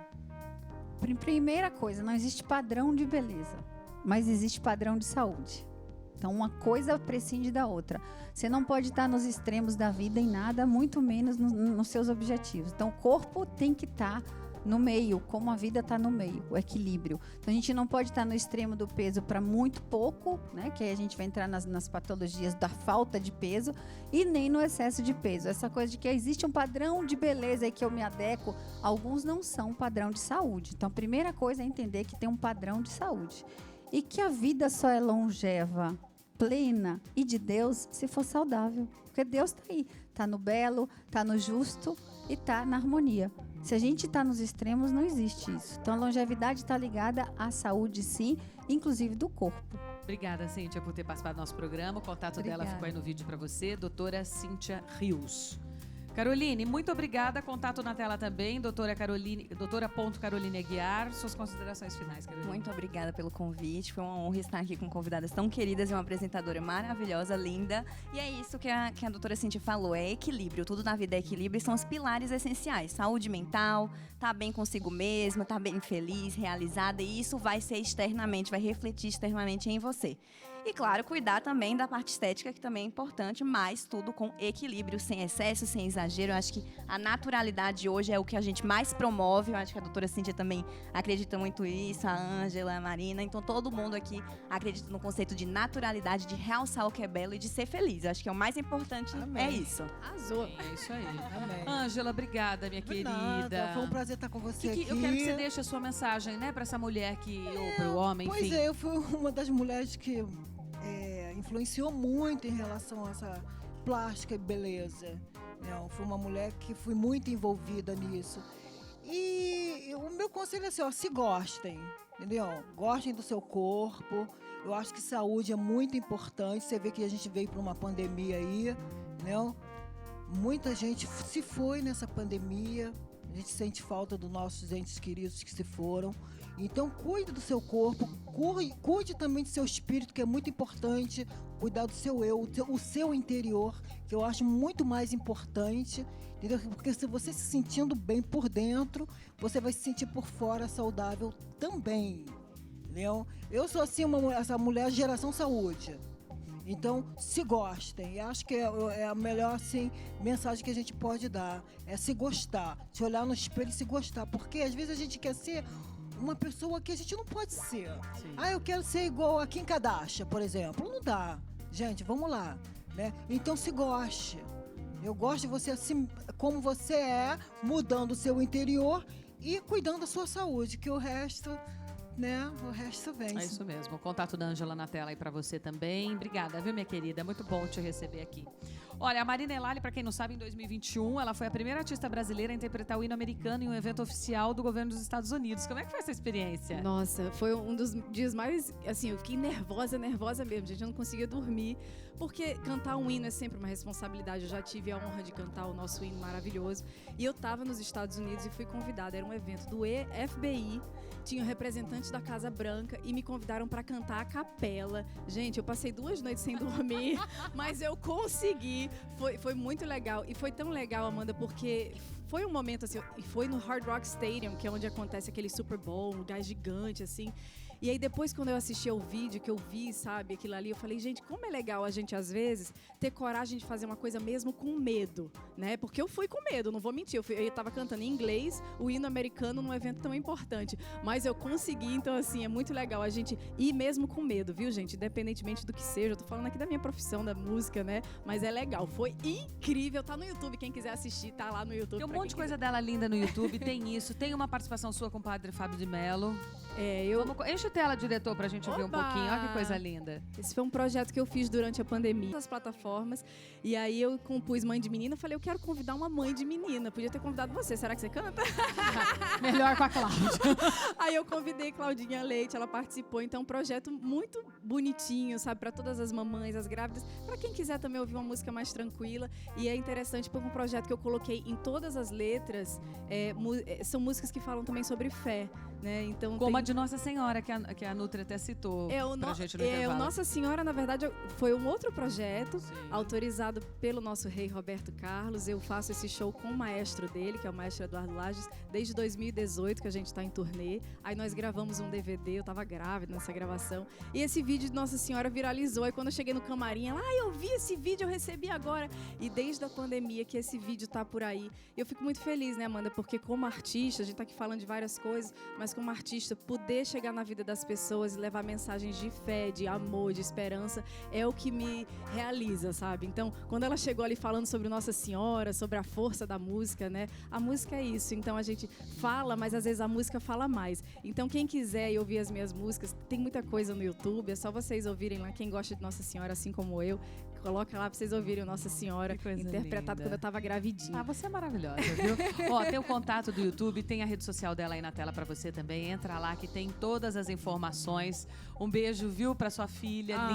Primeira coisa, não existe padrão de beleza, mas existe padrão de saúde. Então, uma coisa prescinde da outra. Você não pode estar nos extremos da vida em nada, muito menos nos seus objetivos. Então, o corpo tem que estar no meio, como a vida está no meio, o equilíbrio. Então a gente não pode estar no extremo do peso para muito pouco, né? Que aí a gente vai entrar nas patologias da falta de peso, e nem no excesso de peso. Essa coisa de que existe um padrão de beleza aí que eu me adequo, alguns não são um padrão de saúde. Então a primeira coisa é entender que tem um padrão de saúde e que a vida só é longeva, plena e de Deus se for saudável, porque Deus está aí, está no belo, está no justo e está na harmonia. Se a gente está nos extremos, não existe isso. Então a longevidade está ligada à saúde, sim, inclusive do corpo. Obrigada, Cíntia, por ter participado do nosso programa. O contato dela Obrigada. ficou aí no vídeo para você, doutora Cíntia Rios. Caroline, muito obrigada. Contato na tela também, doutora Caroline Aguiar. Suas considerações finais, Caroline. Muito obrigada pelo convite. Foi uma honra estar aqui com convidadas tão queridas e uma apresentadora maravilhosa, linda. E é isso que a doutora Cíntia falou, é equilíbrio. Tudo na vida é equilíbrio e são os pilares essenciais. Saúde mental, tá bem consigo mesma, tá bem feliz, realizada. E isso vai ser externamente, vai refletir externamente em você. E, claro, cuidar também da parte estética, que também é importante, mas tudo com equilíbrio, sem excesso, sem exagero. Eu acho que a naturalidade hoje é o que a gente mais promove. Eu acho que a doutora Cíntia também acredita muito nisso, a Ângela, a Marina. Então, todo mundo aqui acredita no conceito de naturalidade, de realçar o que é belo e de ser feliz. Eu acho que é o mais importante, Amém. é isso. Arrasou. É isso aí. Amém. Ângela, obrigada, minha De querida. nada, foi um prazer estar com você aqui. Eu quero que você deixe a sua mensagem, né, para essa mulher ou para o homem, Pois enfim. é, eu fui uma das mulheres que influenciou muito em relação a essa plástica e beleza. Eu fui uma mulher que fui muito envolvida nisso. E o meu conselho é assim, ó, se gostem, entendeu? Gostem do seu corpo. Eu acho que saúde é muito importante. Você vê que a gente veio para uma pandemia aí, entendeu? Muita gente se foi nessa pandemia. A gente sente falta dos nossos entes queridos que se foram. Então, cuide do seu corpo, cuide também do seu espírito, que é muito importante. Cuidar do seu eu, o seu interior, que eu acho muito mais importante. Entendeu? Porque se você se sentindo bem por dentro, você vai se sentir por fora saudável também. Entendeu? Eu sou assim, essa mulher geração saúde. Então, se gostem. Eu acho que é a melhor assim, mensagem que a gente pode dar. É se gostar. Se olhar no espelho e se gostar. Porque às vezes a gente quer ser uma pessoa que a gente não pode ser. Sim. Ah, eu quero ser igual a Kim Kardashian, por exemplo. Não dá. Gente, vamos lá. Né? Então, se goste. Eu gosto de você assim, como você é, mudando o seu interior e cuidando da sua saúde, que o resto... né? O resto vem. É isso mesmo. O contato da Ângela na tela aí pra você também. Obrigada, viu, minha querida? É muito bom te receber aqui. Olha, a Marina Elali, pra quem não sabe, em 2021, ela foi a primeira artista brasileira a interpretar o hino americano em um evento oficial do governo dos Estados Unidos. Como é que foi essa experiência? Nossa, foi um dos dias mais, assim, eu fiquei nervosa mesmo, gente, eu não conseguia dormir, porque cantar um hino é sempre uma responsabilidade. Eu já tive a honra de cantar o nosso hino maravilhoso, e eu tava nos Estados Unidos e fui convidada, era um evento do FBI, tinha representantes da Casa Branca e me convidaram para cantar a capela. Gente, eu passei 2 noites sem dormir, mas eu consegui. Foi muito legal. E foi tão legal, Amanda, porque foi um momento assim, e foi no Hard Rock Stadium, que é onde acontece aquele Super Bowl, um lugar gigante, assim. E aí depois, quando eu assisti ao vídeo, que eu vi, sabe, aquilo ali, eu falei, gente, como é legal a gente, às vezes, ter coragem de fazer uma coisa mesmo com medo, né? Porque eu fui com medo, não vou mentir. Eu tava cantando em inglês o hino americano num evento tão importante. Mas eu consegui, então, assim, é muito legal a gente ir mesmo com medo, viu, gente? Independentemente do que seja. Eu tô falando aqui da minha profissão, da música, né? Mas é legal, foi incrível. Tá no YouTube, quem quiser assistir, tá lá no YouTube. Tem um monte de coisa dela linda no YouTube, tem isso. Tem uma participação sua com o padre Fábio de Mello. Enche a tela, diretor, pra gente ver um pouquinho. Olha que coisa linda. Esse foi um projeto que eu fiz durante a pandemia nas plataformas. E aí eu compus Mãe de Menina. Falei, eu quero convidar uma mãe de menina. Podia ter convidado você. Será que você canta? Melhor com a Cláudia. Aí eu convidei Claudinha Leite, ela participou. Então, um projeto muito bonitinho, sabe? Para todas as mamães, as grávidas. Para quem quiser também ouvir uma música mais tranquila. E é interessante porque um projeto que eu coloquei em todas as letras são músicas que falam também sobre fé. né? Então Como tem... a de Nossa Senhora, que a Nutri até citou o pra gente no o intervalo. Nossa Senhora, na verdade, foi um outro projeto Sim. autorizado pelo nosso rei Roberto Carlos. Eu faço esse show com o maestro dele, que é o maestro Eduardo Lages, desde 2018 que a gente está em turnê. Aí nós gravamos um DVD, eu tava grávida nessa gravação. E esse vídeo de Nossa Senhora viralizou. Aí quando eu cheguei no camarim, ela, eu vi esse vídeo, eu recebi agora. E desde a pandemia que esse vídeo tá por aí. Eu fico muito feliz, né, Amanda? Porque como artista, a gente tá aqui falando de várias coisas, mas como artista, poder chegar na vida das pessoas e levar mensagens de fé, de amor, de esperança, é o que me realiza, sabe? Então, quando ela chegou ali falando sobre Nossa Senhora, sobre a força da música, né? A música é isso. Então, a gente fala, mas às vezes a música fala mais. Então, quem quiser ir ouvir as minhas músicas, tem muita coisa no YouTube, é só vocês ouvirem lá. Quem gosta de Nossa Senhora, assim como eu, coloca lá pra vocês ouvirem Nossa Senhora, Que coisa interpretado linda. quando eu tava gravidinha. Ah, você é maravilhosa, viu? Ó, tem o contato do YouTube, tem a rede social dela aí na tela pra você também. Entra lá que tem todas as informações. Um beijo, viu, pra sua filha Ai.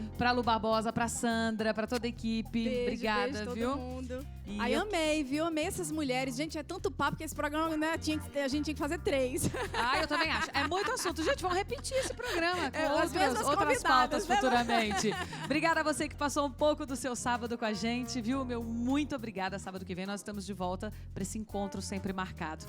linda, pra Lu Barbosa, pra Sandra, pra toda a equipe. Beijo, Obrigada, beijo todo viu? mundo. E Aí eu- amei, viu? Amei essas mulheres. Gente, é tanto papo que esse programa, né, a gente tinha que fazer 3. Ah, eu também acho. É muito assunto. Gente, vamos repetir esse programa com As mesmas outras convidadas, pautas né? futuramente. Obrigada a você que passou um pouco do seu sábado com a gente, viu? Meu muito obrigada. Sábado que vem nós estamos de volta para esse encontro sempre marcado.